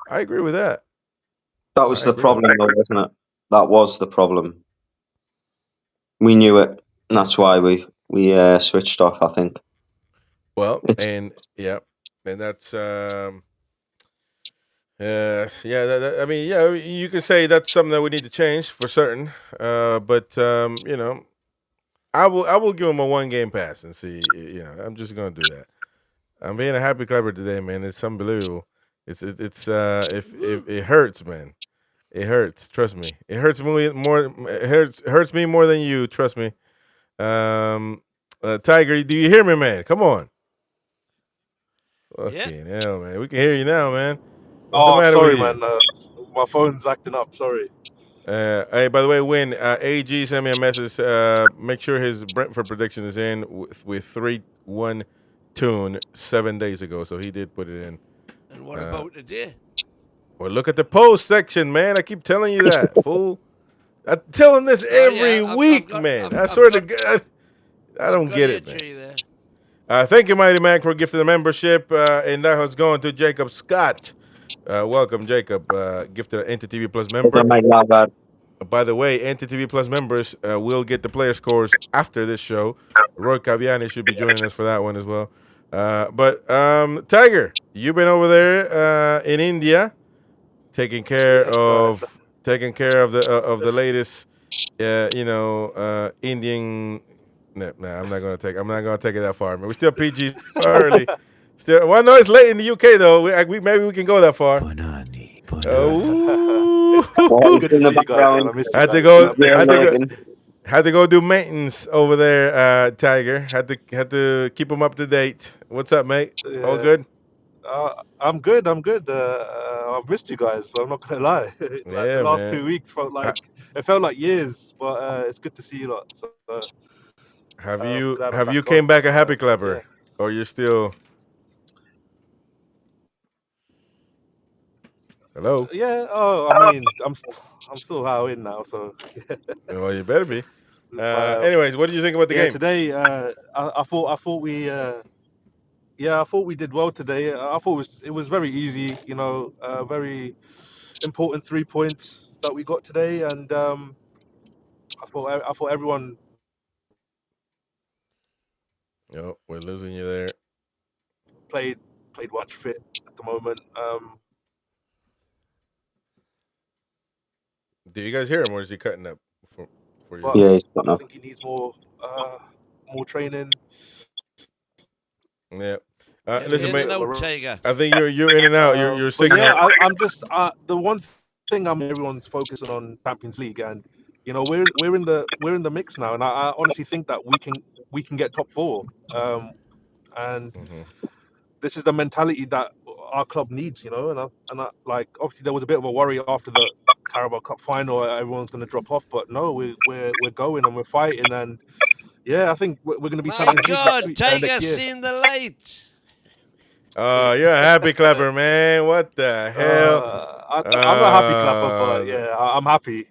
I agree with that. That was the problem, though, wasn't it? That was the problem. We knew it, and that's why we we switched off. I think. Well, It's and that's I mean, yeah, you could say that's something that we need to change for certain. But I will give him a 1 game pass and see. I'm just gonna do that. I'm being a happy clapper today, man. It's unbelievable. It's if it hurts, man. It hurts. Trust me. It hurts me more. It hurts me more than you. Trust me. Tiger, do you hear me, man? Come on. Yeah. Fucking hell, man. We can hear you now, man. What's the Oh, matter with sorry, you? man. My phone's acting up. Sorry. Hey, by the way, Win, AG sent me a message. Make sure his Brentford prediction is in with 3-1 Toon 7 days ago, so he did put it in. And what about today? Well, look at the post section, man. I keep telling you that, fool. I'm telling this every week, man. I swear to God, I don't get it, man. Thank you, Mighty Mac, for gifting the membership, and that was going to Jacob Scott. Welcome, Jacob. Gifted an NTTV Plus member. By the way, NTTV Plus members will get the player scores after this show. Roy Caviani should be joining us for that one as well. But Tiger, you've been over there in India, taking care Yes, sir. Yes, sir. of the latest, Indian. No, I'm not gonna take it that far. Man. We're still PG early. Still, well, no, it's late in the UK though. Maybe we can go that far. Oh, It's good to see you guys, man. I miss you had to guys. go. Had to go do maintenance over there, Tiger. Had to keep him up to date. What's up, mate? All Yeah. good? I'm good. I'm good. I've missed you guys. I'm not gonna lie. Like the Yeah, last man. 2 weeks felt like years, but it's good to see you lot. So Have I'm you glad I'm have you back came on. back a happy Yeah. clapper, or you're still? Hello. Yeah. Oh, I mean, I'm still how in now. So. Well, you better be. But Anyways, what did you think about the yeah, game? today I thought we I thought we did well today. I thought it was very easy. Very important 3 points that we got today, and I thought everyone Oh, we're losing you there. played much fit at the moment. Do you guys hear him, or is he cutting up for you? But Yeah, he's got I enough. think he needs more training. Yeah. You're Listen, in and mate. out, Tiger. I think you're in and out. Your But yeah, signal. I'm just the one thing everyone's focusing on Champions League, and we're in the mix now, and I honestly think that we can get top four. And Mhm. this is the mentality that our club needs, and I, like obviously there was a bit of a worry after the Carabao Cup final, everyone's going to drop off, but no, we're going and we're fighting, and yeah, I think we're going to be My Champions League God, Tiger's next year. seen the light. You're a happy clapper, man. What the hell? I'm a happy clapper, but yeah, I'm happy.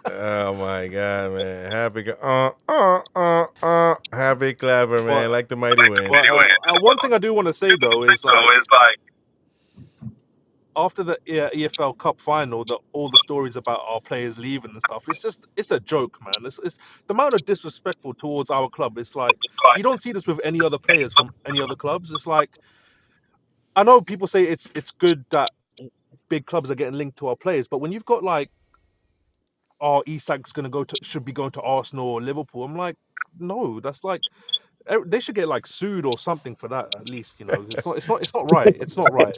Oh my God, man. Happy clapper, man. But Like the mighty wind. one thing I do want to say though is like after the EFL Cup final, all the stories about our players leaving and stuff, it's a joke, man. It's the amount of disrespectful towards our club. It's like you don't see this with any other players from any other clubs. It's like I know people say it's good that big clubs are getting linked to our players, but when you've got like, oh, Isak's should be going to Arsenal or Liverpool, I'm like, no, that's like they should get like sued or something for that at least. It's not right. It's not right.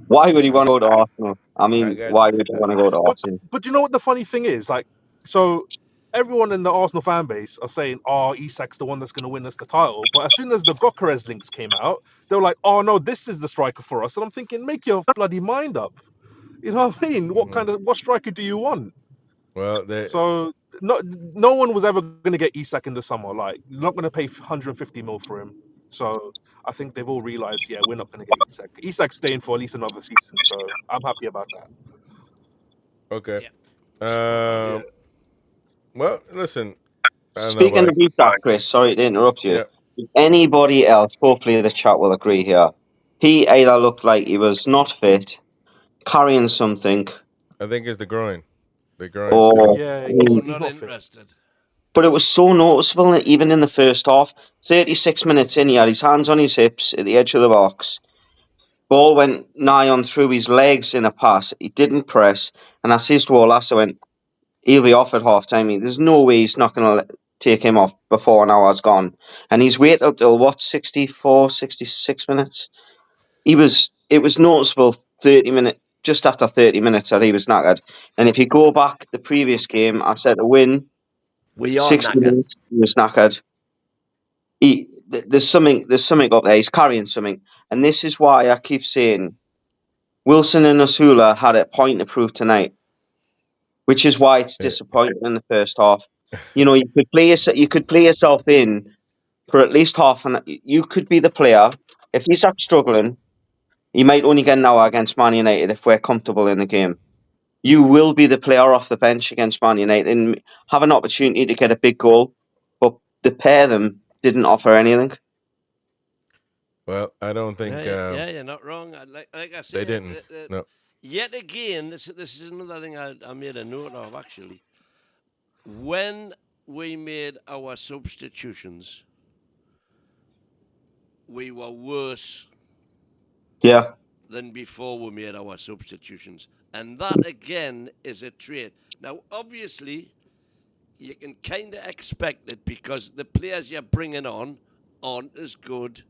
Why would he want to go to Arsenal? I I mean, got why would he want to go to But Arsenal? but you know what the funny thing is? Like, so everyone in the Arsenal fan base are saying, "Oh, Isak's the one that's going to win us the title." But as soon as the Gokeres links came out, they were like, "Oh no, this is the striker for us." And I'm thinking, make your bloody mind up. You know what I mean? What striker do you want? Well, So no one was ever going to get Isak in the summer. Like, you're not going to pay 150 mil for him. So I think they've all realized, yeah, we're not going to get Isak. Isak's staying for at least another season. So I'm happy about that. okay. Yeah. Well, listen. I don't know Speaking about of Isak, Chris, sorry to interrupt you. yeah. Anybody else, hopefully the chat will agree here. He either looked like he was not fit, carrying something, I think it's the groin. The groin or still. Yeah, he, he's Not not fit. interested. But it was so noticeable, that even in the first half. 36 minutes in, he had his hands on his hips at the edge of the box. Ball went nigh on through his legs in a pass. He didn't press. And I says to Olas, I went, he'll be off at half time. There's no way he's not going to take him off before an hour's gone. And he's waited up till, what, 64, 66 minutes? It was noticeable 30 minutes, just after 30 minutes that he was knackered. And if you go back the previous game, I said to win, We are 60 knackered. minutes, he was knackered. There's something up there. He's carrying something. And this is why I keep saying Wilson and Osula had a point to prove tonight, which is why it's disappointing in the first half. You could play yourself in for at least half an hour. You could be the player. If he's up struggling, he might only get an hour against Man United if we're comfortable in the game. You will be the player off the bench against Man United and have an opportunity to get a big goal. But the pair of them didn't offer anything. Well, I don't think Yeah, you're not wrong. Like I said, they didn't. No. Yet again, this is another thing I made a note of, actually. When we made our substitutions, we were worse than before we made our substitutions. And that, again, is a trait. Now, obviously, you can kind of expect it because the players you're bringing on aren't as good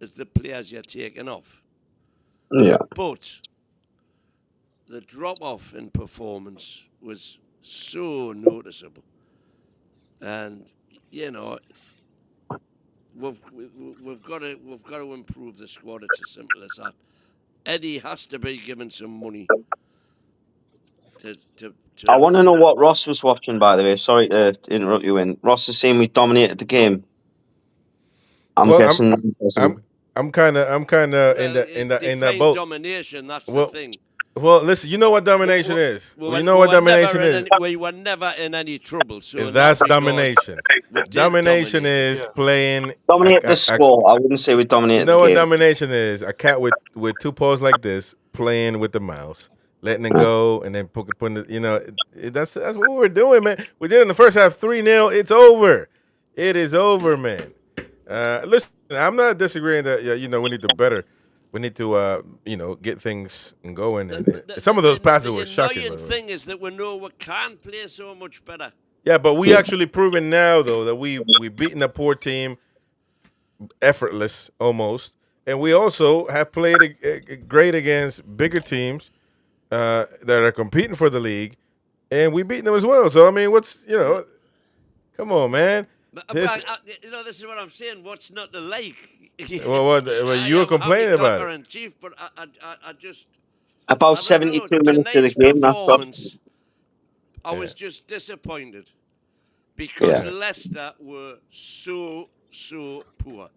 as the players you're taking off. Yeah. But the drop-off in performance was so noticeable. And, we've got to improve the squad. It's as simple as that. Eddie has to be given some money to I want to know what Ross was watching, by the way. Sorry to interrupt you. Ross is saying we dominated the game. I'm guessing. I'm kind of in that boat. Domination. That's the thing. Well, listen. You know what domination is. You know what domination is. We were never in any trouble. So that's domination. Domination is playing. Dominate the score. I wouldn't say we dominated. You know what domination is? A cat with two paws like this playing with the mouse, letting it go, and then putting it. That's what we're doing, man. We did it in the first half, 3-0. It's over. It is over, man. Listen, I'm not disagreeing that we need to better. We need to get things going. And some of those passes were shocking. The thing is that we know we can play so much better. Yeah, but we actually proven now though that we beaten a poor team, effortless almost, and we also have played great against bigger teams that are competing for the league, and we beat them as well. So I mean, come on, man. This is what I'm saying. What's not to like? Well, you were complaining about it. Chief, but I just about 72 minutes of the game. Performance, I was just disappointed because Leicester were so poor.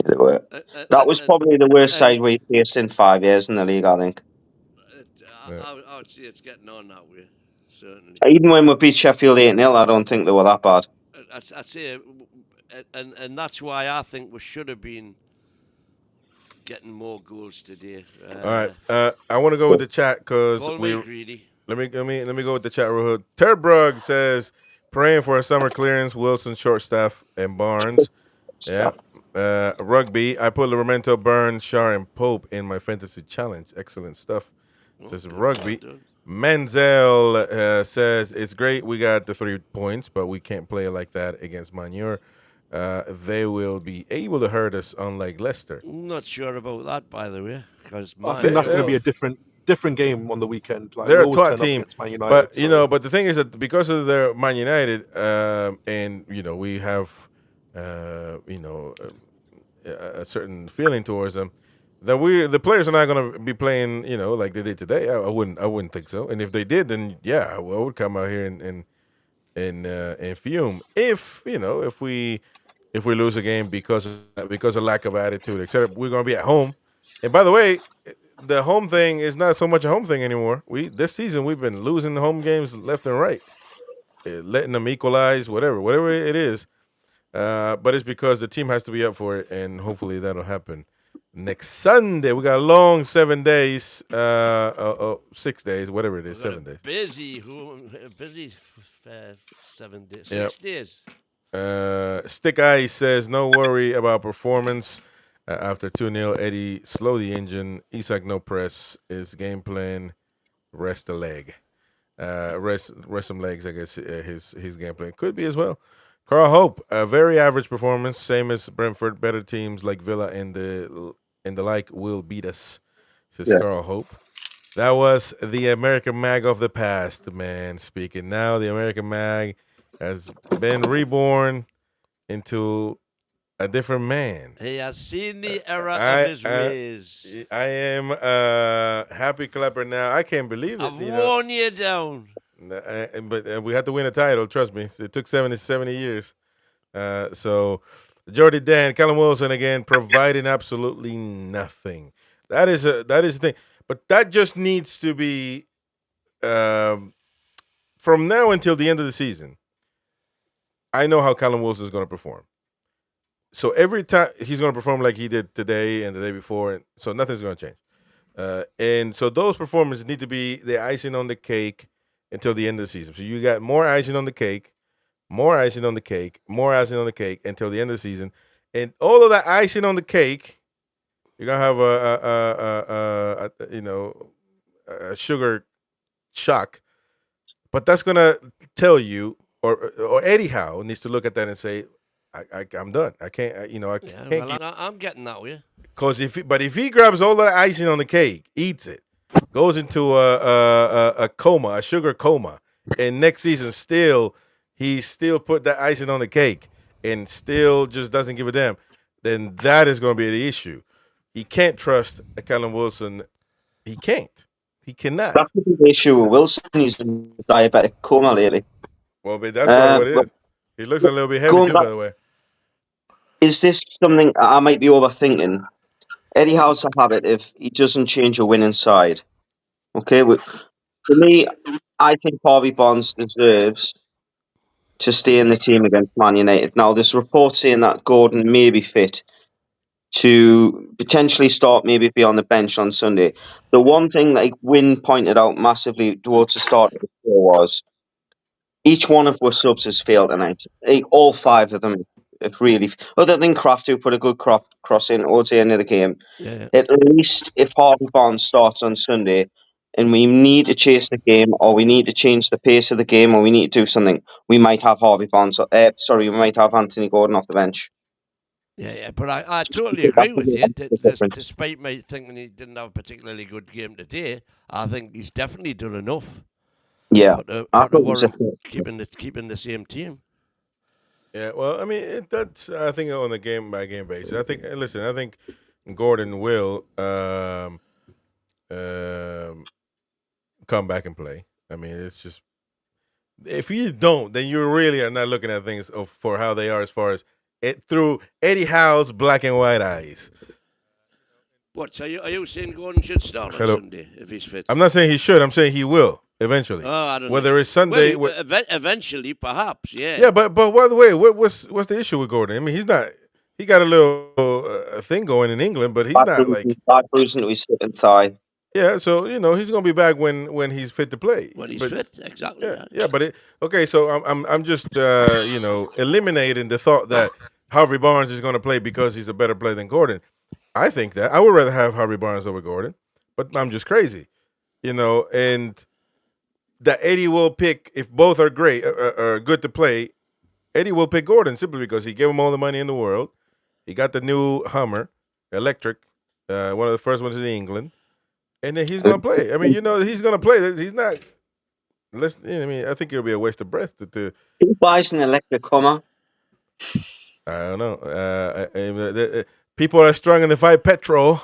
They were. That was probably the worst side we faced in 5 years in the league, I think. I would say it's getting on that way, certainly. Even when we beat Sheffield 8-0, I don't think they were that bad. I say, and that's why I think we should have been getting more goals today. All right, I want to go with the chat because we're greedy. Let me go with the chat real quick. Terbrug says praying for a summer clearance. Wilson, short-staff, and Barnes. Yeah. Rugby. I put Livramento, Burns, Shar, and Pope in my fantasy challenge. Excellent stuff. Says Rugby. Menzel says it's great. We got the 3 points, but we can't play like that against Manure. They will be able to hurt us, unlike Leicester. I'm not sure about that, by the way, because I think that's going to be a different game on the weekend. Like, they're a top team, Man United, but but the thing is that because of their Man United, and we have a certain feeling towards them, that the players are not going to be playing like they did today. I wouldn't think so. And if they did, then I would come out here and fume. If we lose a game because of lack of attitude, except we're going to be at home. And by the way, the home thing is not so much a home thing anymore. This season we've been losing the home games left and right, letting them equalize, whatever it is. But it's because the team has to be up for it, and hopefully that'll happen next Sunday. We got a long 7 days, 6 days, whatever it is, 7 days. Busy 7 days, Yep. 6 days. Stick Eye says no worry about performance. After 2-0, Eddie slow the engine. Isak no press. His game plan rest the leg. Rest some legs. I guess his game plan could be as well. Carl Hope, a very average performance, same as Brentford. Better teams like Villa and the like will beat us. Says Yeah. Carl Hope. That was the American Mag of the past, man. Speaking now, the American Mag has been reborn into a different man. He has seen the error of I his I, ways. I am a happy clapper now. I can't believe it. I've worn you down. But we had to win a title. Trust me. It took 70 years. So Jordy Dan, Callum Wilson again, providing absolutely nothing. That is the thing. But that just needs to be from now until the end of the season. I know how Callum Wilson is going to perform. So every time he's going to perform like he did today and the day before, and so nothing's going to change. And so those performances need to be the icing on the cake until the end of the season. So you got more icing on the cake, more icing on the cake, more icing on the cake until the end of the season, and all of that icing on the cake, you're gonna have a sugar shock, but that's gonna tell you, or Eddie Howe needs to look at that and say, I'm done. I can't. I Yeah, can't well, keep. I'm getting that way. Because if he grabs all that icing on the cake, eats it, goes into a coma, a sugar coma, and next season he still put that icing on the cake and still just doesn't give a damn, then that is going to be the issue. He can't trust Callum Wilson. He can't. He cannot. That's the big issue with Wilson. He's in diabetic coma lately. Well, but that's probably what it But is. He looks a little bit heavy going too, back, by the way. is this something I might be overthinking? Eddie Howe's a habit if he doesn't change a winning side. Okay, for me, I think Harvey Barnes deserves to stay in the team against Man United. Now, there's reports saying that Gordon may be fit to potentially start, maybe be on the bench on Sunday. The one thing like Wynn pointed out massively towards the start of the show was each one of our subs has failed tonight. Like, all five of them have really, other than Kraft, who put a good cross in towards the end of the game. Yeah. At least if Harvey Barnes starts on Sunday and we need to chase the game or we need to change the pace of the game or we need to do something, we might have we might have Anthony Gordon off the bench. Yeah, but I totally That's agree the with you. difference. Despite me thinking he didn't have a particularly good game today, I think he's definitely done enough Yeah. for to I thought it was warrant a- keeping the same team. Yeah, well, I mean, that's I think on a game by game basis. I think Gordon will come back and play. I mean, it's just if you don't, then you really are not looking at things for how they are as far as it through Eddie Howe's black and white eyes. What? So are you saying Gordon should start on Sunday if he's fit? I'm not saying he should. I'm saying he will eventually. Oh, I don't Whether know. it's Sunday, well, eventually, perhaps, yeah. Yeah, but by the way, what's the issue with Gordon? I mean, he's not. He got a little thing going in England, but he's not like bad bruising to his hip and thigh. Yeah, so he's gonna be back when he's fit to play. When he's fit, exactly. Yeah, right. yeah. But okay. So I'm just eliminating the thought that Harvey Barnes is gonna play because he's a better player than Gordon. I think that I would rather have Harvey Barnes over Gordon, but I'm just crazy, and that Eddie will pick if both are great, are good to play. Eddie will pick Gordon simply because he gave him all the money in the world. He got the new Hummer, electric, one of the first ones in England. And then he's gonna play. I mean, he's gonna play. He's not. I mean, I think it'll be a waste of breath to. Who buys an electric Hummer? I don't know. People are strung in the fight petrol,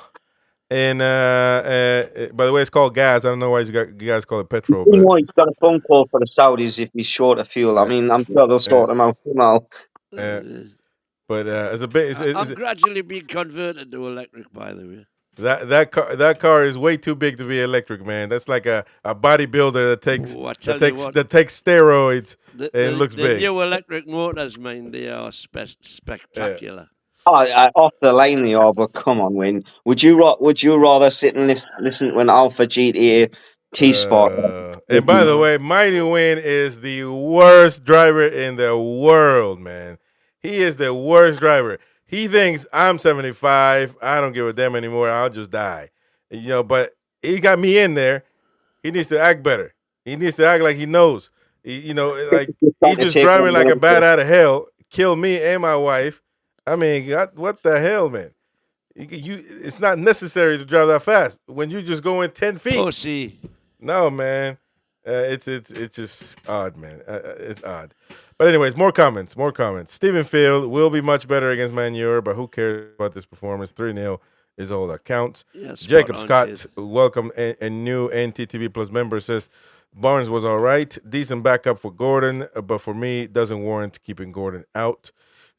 and by the way, it's called gas. I don't know why you guys call it petrol. But He's got a phone call for the Saudis if he's short of fuel. I mean, I'm sure they'll sort him out somehow. But it's a bit. I'm gradually being converted to electric, by the way. That car is way too big to be electric, man. That's like a bodybuilder that takes steroids and looks big. The new electric motors, man, they are spectacular. Off the lane they are, but come on, Win. Would you rather sit and listen to an Alpha GTA T-Spot. And by the way, Mighty Win is the worst driver in the world, man. He is the worst driver. He thinks I'm 75. I don't give a damn anymore. I'll just die. But he got me in there. He needs to act better. He needs to act like he knows. Like he just driving like a bat out of hell. Kill me and my wife. I mean, what the hell, man? It's not necessary to drive that fast when you just going 10 feet. Pussy. No, man. It's just odd, man. It's odd. But anyways, more comments. Stephen Field will be much better against Man U, but who cares about this performance? 3-0 is all that counts. Yeah, Jacob on, Scott, kid. welcome. A new NTTV Plus member says, Barnes was all right. Decent backup for Gordon, but for me, doesn't warrant keeping Gordon out.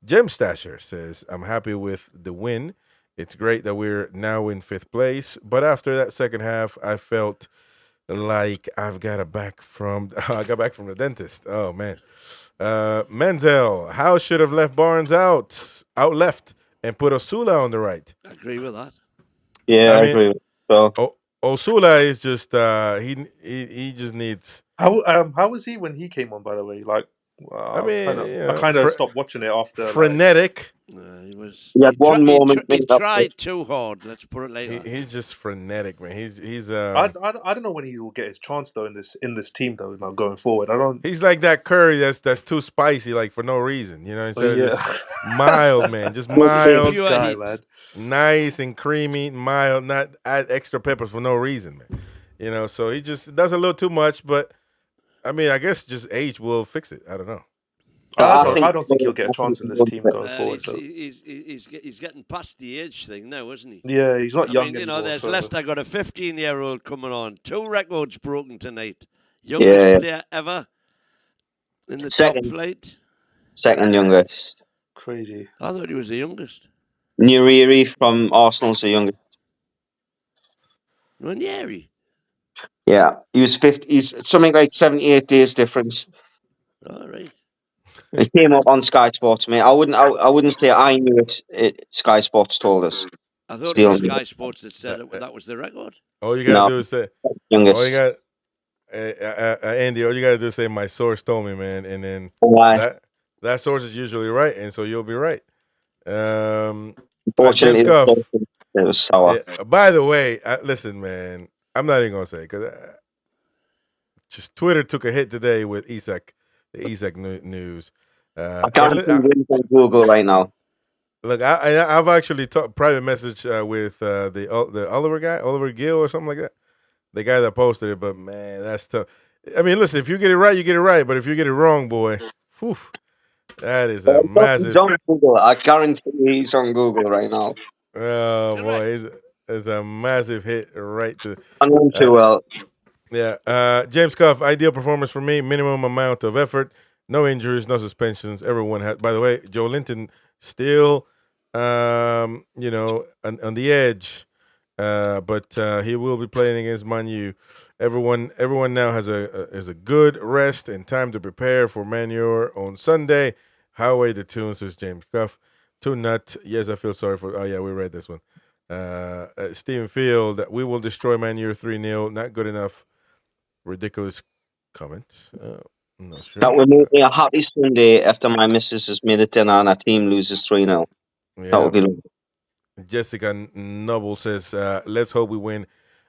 Jim Stasher says, I'm happy with the win. It's great that we're now in 5th place. But after that second half, I felt like I got back from the dentist. Oh, man. Menzel, Howe should have left Barnes out left, and put Osula on the right. I agree with that. Yeah, I agree with that. So. Osula is just he just needs. How was he when he came on? By the way, like I kind of stopped watching it after. Frenetic. He was. He had one moment. He tried too hard. Let's put it like that. He's just frenetic, man. He's. I don't know when he will get his chance though in this team though. Now going forward, I don't. He's like that curry that's too spicy, like for no reason. Instead of just mild, man, just mild, Pure guy, lad. Nice and creamy, mild. Not add extra peppers for no reason, man. So he just does a little too much. But I mean, I guess just age will fix it. I don't know. I don't think he'll get a chance in this team going forward. He's getting past the age thing now, isn't he? Yeah, he's not young anymore. There's Leicester got a 15-year-old coming on. 2 records broken tonight. Youngest player ever in the top flight. Second youngest. Crazy. I thought he was the youngest. Newry from Arsenal's the youngest. Newry? Yeah, he was 50. He's something like 78 days difference. All right. It came up on Sky Sports, mate. I wouldn't say I knew it. Sky Sports told us. I thought it was Sky Sports that said that was the record. All you gotta do is say youngest. All you got, Andy. All you gotta do is say my source told me, man, and then that source is usually right, and so you'll be right. Unfortunately, it was sour. Yeah, by the way, listen, man. I'm not even gonna say because just Twitter took a hit today with Isak. The Isak news. I can't read on Google right now. Look, I've actually private message with the Oliver guy, Oliver Gill or something like that. The guy that posted it, but man, that's tough. I mean, listen, if you get it right, you get it right. But if you get it wrong, boy, whew, that is a massive. He's on Google. I guarantee he's on Google right now. Oh boy, it's a massive hit right to. I know him too well. Yeah, James Cuff, ideal performance for me. Minimum amount of effort, no injuries, no suspensions. Everyone had. By the way, Joe Linton still, on the edge, but he will be playing against Man U. Everyone now has a good rest and time to prepare for Man U on Sunday. Highway the Toon, says James Cuff. Toon Nut, yes, I feel sorry for. Oh yeah, we read this one. Stephen Field, we will destroy Man U 3-0. Not good enough. Ridiculous comment. I'm not sure. That would make me a happy Sunday after my missus has made it dinner and our team loses 3-0. Yeah. That would be lovely. Jessica Noble says, let's hope we win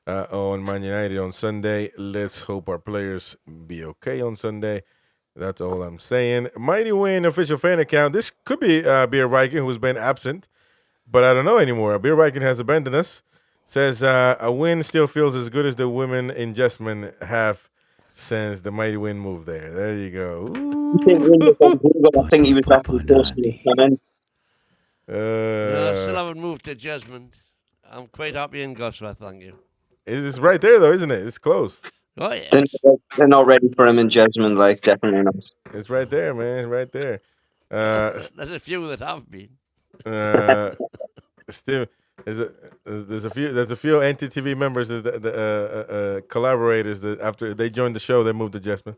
on Man United on Sunday. Let's hope our players be okay on Sunday. That's all I'm saying. Mighty Win official fan account. This could be Beer Viking, who's been absent, but I don't know anymore. Beer Viking has abandoned us. Says, a win still feels as good as the women in Jessamine have since the Mighty Win moved there. There you go. I think he was actually posting a comment. I still haven't moved to Jessamine. I'm quite happy in Gosforth, thank you. It's right there, though, isn't it? It's close. Oh, yes. They're not ready for him in Jessamine, like, definitely not. It's right there, man. Right there. There's a few that have been. Still, there's a few NTTV members, collaborators that after they joined the show, they moved to Jessamine.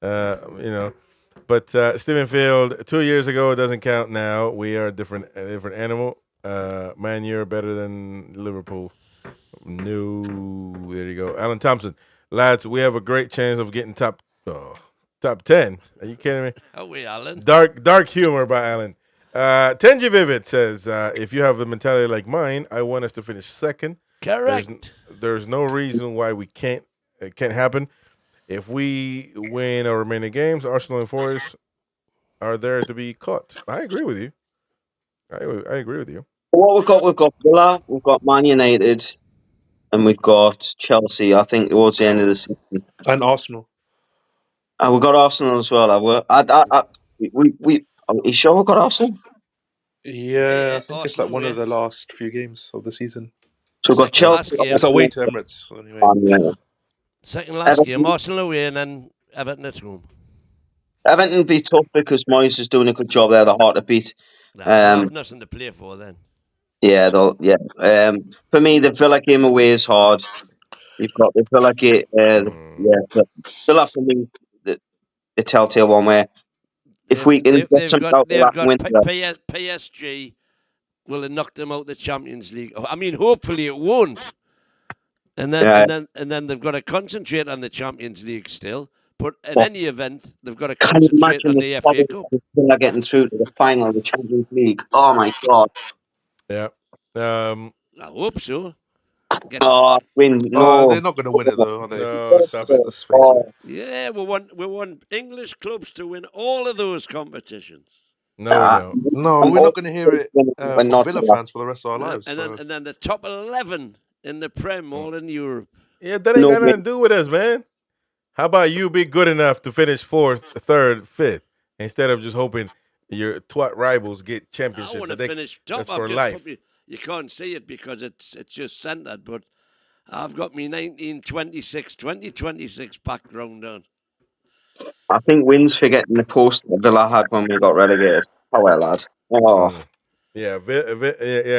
But Stephen Field, 2 years ago, it doesn't count now. We are a different animal. Man, you're better than Liverpool. No, there you go. Alan Thompson. lads, we have a great chance of getting top 10. Are you kidding me? Are we, Alan? Dark humor by Alan. Tenji Vivid says, if you have the mentality like mine, I want us to finish second. Correct. There's no reason why we can't. It can't happen. If we win our remaining games, Arsenal and Forest are there to be caught. I agree with you. I agree with you. What we've got Villa, we've got Man United, and we've got Chelsea. I think towards the end of the season, And Arsenal. and we've got Arsenal as well. Are you sure we've got Arsenal? Yeah, Yeah, I think it's like Arsenal one away. of the last few games of the season. So we've got Second last Chelsea. game. It's away to Emirates, anyway. Man United. Second last game, Everton, Arsenal away, and then Everton at home. Everton be tough because Moyes is doing a good job there. They're hard to beat. Nah, they'll Um, have nothing to play for then. yeah, for me, the Villa game away is hard. You've got the Villa game. Villa for me, the telltale one where if we can get some out of that winter. PSG will have knocked them out the Champions League. I mean, hopefully it won't. And then they've got to concentrate on the Champions League still. But in any event, they've got to Can you concentrate imagine on the FA Cup. Villa getting through to the final of the Champions League? Oh my God! Yeah. I hope so. Win! No, They're not going to win it though, are they? No, stop it. Let's face it. Yeah, we want English clubs to win all of those competitions. No, we don't. No, we're not going to hear it from not Villa fans for the rest of our lives. And then the top 11 in the Prem, all in Europe. Yeah, that ain't got nothing to do with us, man. How about you be good enough to finish fourth, third, fifth, instead of just hoping your twat rivals get championships? I want to finish top. That's for life. You can't see it because it's just centered, but I've got me 2026 background on. I think wins for getting the post that Villa had when we got relegated. Oh well, lad. Oh. Yeah,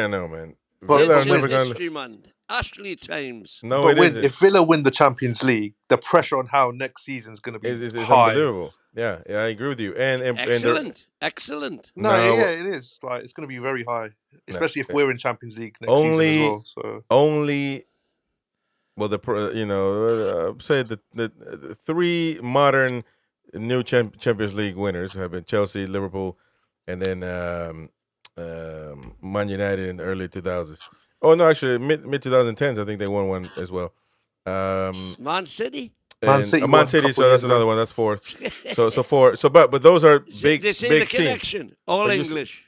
no, man. Villa are never going to. Man. Ashley times. No, but if Villa win the Champions League, the pressure on how next season's going to be is high. Unbelievable. Yeah, I agree with you. And excellent. No, it is. Like it's going to be very high, especially if we're in Champions League next season as well. So say the three modern new Champions League winners have been Chelsea, Liverpool, and then Man United in the early 2000s. Oh no, actually mid 2010s. I think they won one as well. Man City. Man City. So that's another one. That's fourth. so four. So but those are big. They say big the connection. Teams. All English.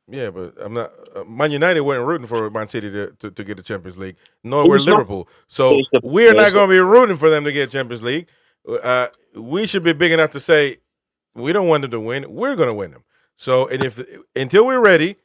Yeah, but I'm not. Man United weren't rooting for Man City to get the Champions League. Nor were Liverpool. So we're not going to be rooting for them to get Champions League. We should be big enough to say we don't want them to win. We're going to win them. So until we're ready,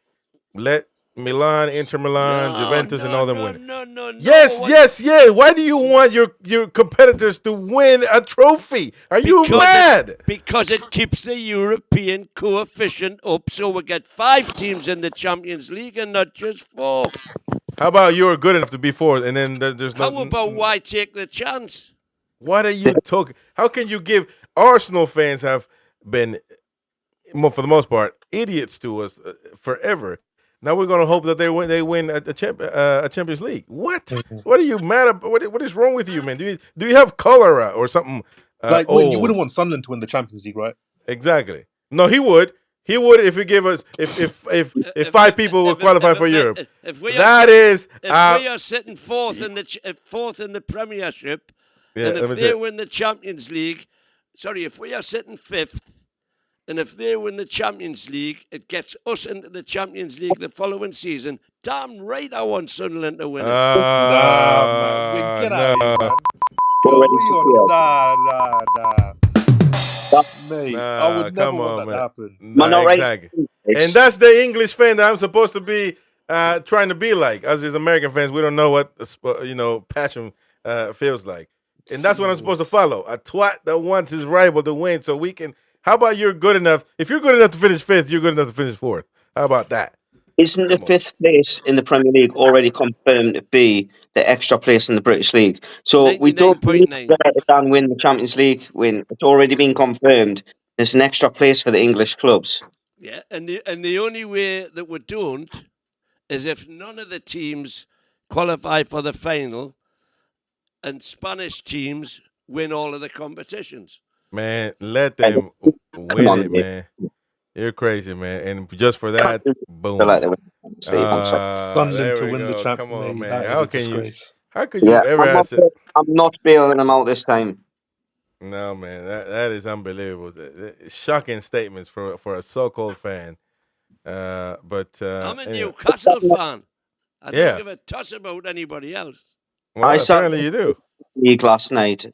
let Milan, Inter Milan, Juventus, and all them win. No. Yes. Why do you want your competitors to win a trophy? Are you mad? Because it keeps the European coefficient up, so we get 5 teams in the Champions League and not just 4. How about you're good enough to be fourth, and then there's no. How about why take the chance? What are you talking? How can you give Arsenal fans have been, for the most part, idiots to us forever? Now we're going to hope that they win a Champions League. What? Mm-hmm. What are you mad about? What is wrong with you, man? Do you have cholera or something? You wouldn't want Sunderland to win the Champions League, right? Exactly. No, he would. He would if he gave us if 5 people would qualify for Europe. If we are sitting fourth in the Premiership, and if they win the Champions League, if we are sitting 5th. And if they win the Champions League, it gets us into the Champions League the following season. Damn right I want Sunderland to win it. Nah, man. Get out of here, man. Mate, I would never want that to happen. Nah, exactly. And that's the English fan that I'm supposed to be trying to be like. Us as American fans, we don't know what passion feels like. And that's what I'm supposed to follow. A twat that wants his rival to win so we can... How about you're good enough? If you're good enough to finish 5th, you're good enough to finish 4th. How about that? Isn't the 5th place in the Premier League already confirmed to be the extra place in the British League? So we don't need to get it and win the Champions League. It's already been confirmed. There's an extra place for the English clubs. Yeah, and the only way that we don't is if none of the teams qualify for the final, and Spanish teams win all of the competitions. Man, let them Come win on, it, mate. man. You're crazy, man. And just for Can't that, do like boom. that, honestly, I'm sorry. Sunderland There to we win the go. champ, Come on, mate. man. That is a disgrace. How could Yeah, you ever ask it? I'm not bailing them out this time. No, man. That is unbelievable. Shocking statements for a so-called fan. But I'm a anyway, Newcastle fan. I don't yeah. give a toss about anybody else. I Well, sat apparently you do. league last night.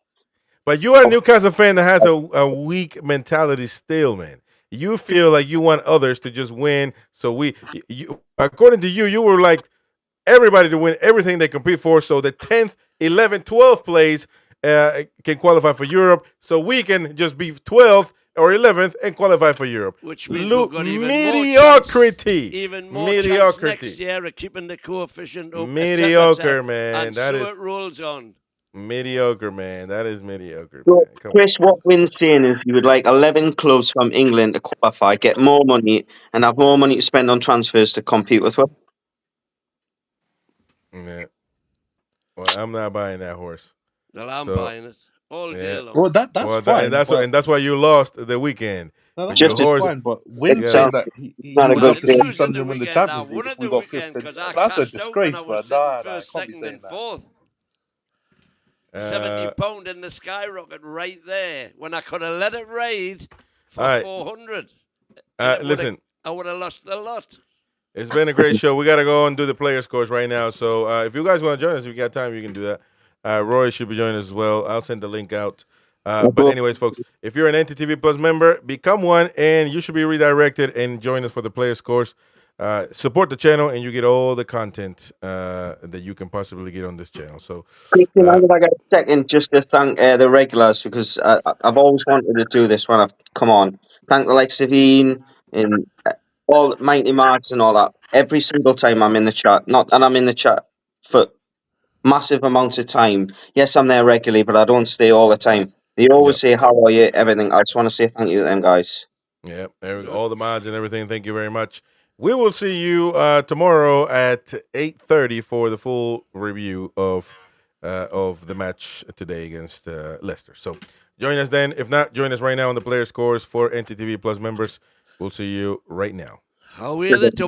But you are a Newcastle fan that has a weak mentality still, man. You feel like you want others to just win. So according to you, you were like everybody to win everything they compete for. So the 10th, 11th, 12th place can qualify for Europe. So we can just be 12th or 11th and qualify for Europe. Which means we've got Mediocrity. even more chance Mediocrity. next year of keeping the coefficient up, Mediocre, man. and That so is it rolls on. mediocre, man. That is mediocre, So, man. Come Chris, what Wynn's saying is you would like 11 clubs from England to qualify, get more money, and have more money to spend on transfers to compete with. Well, on. Yeah. Well, I'm not buying that horse. Well, I'm So buying it all day yeah. long. Well, that's Well, fine, but and that's why you lost the weekend. no, But that's your just absolutely horse, fine. But you Win it gotta. saying sounds that he not a would Well, good love it to thing. see lose at the Sunderland win the weekend. I Champions League won if at we the got fifth. weekend And because I that's a cashed out when I disgrace, was man. sitting Nah, I first, can't be second, saying and that. fourth. Uh, £70 in the skyrocket right there when I could have let it ride all for right. 400, and Listen, I would have lost a lot. it's been a great show. We gotta go and do the player scores right now. So if you guys want to join us, if you got time, you can do that. Roy should be joining us as well. I'll send the link out. But anyways, folks, if you're an NTTV Plus member, become one, and you should be redirected and join us for the player scores. Support the channel, and you get all the content that you can possibly get on this channel. So, Christian, I'm going to get a second just to thank the regulars because I've always wanted to do this when I've come on. Thank the likes of Ian and all Mighty Marks and all that. Every single time I'm in the chat, not and I'm in the chat for massive amounts of time. Yes, I'm there regularly, but I don't stay all the time. They always yep. say, "How are you?" Everything. I just want to say thank you to them guys. Yeah, there we go. Good. All the mods and everything. Thank you very much. We will see you tomorrow at 8:30 for the full review of the match today against Leicester. So join us then. If not, join us right now on the player scores for NTTV Plus members. We'll see you right now. How are the double?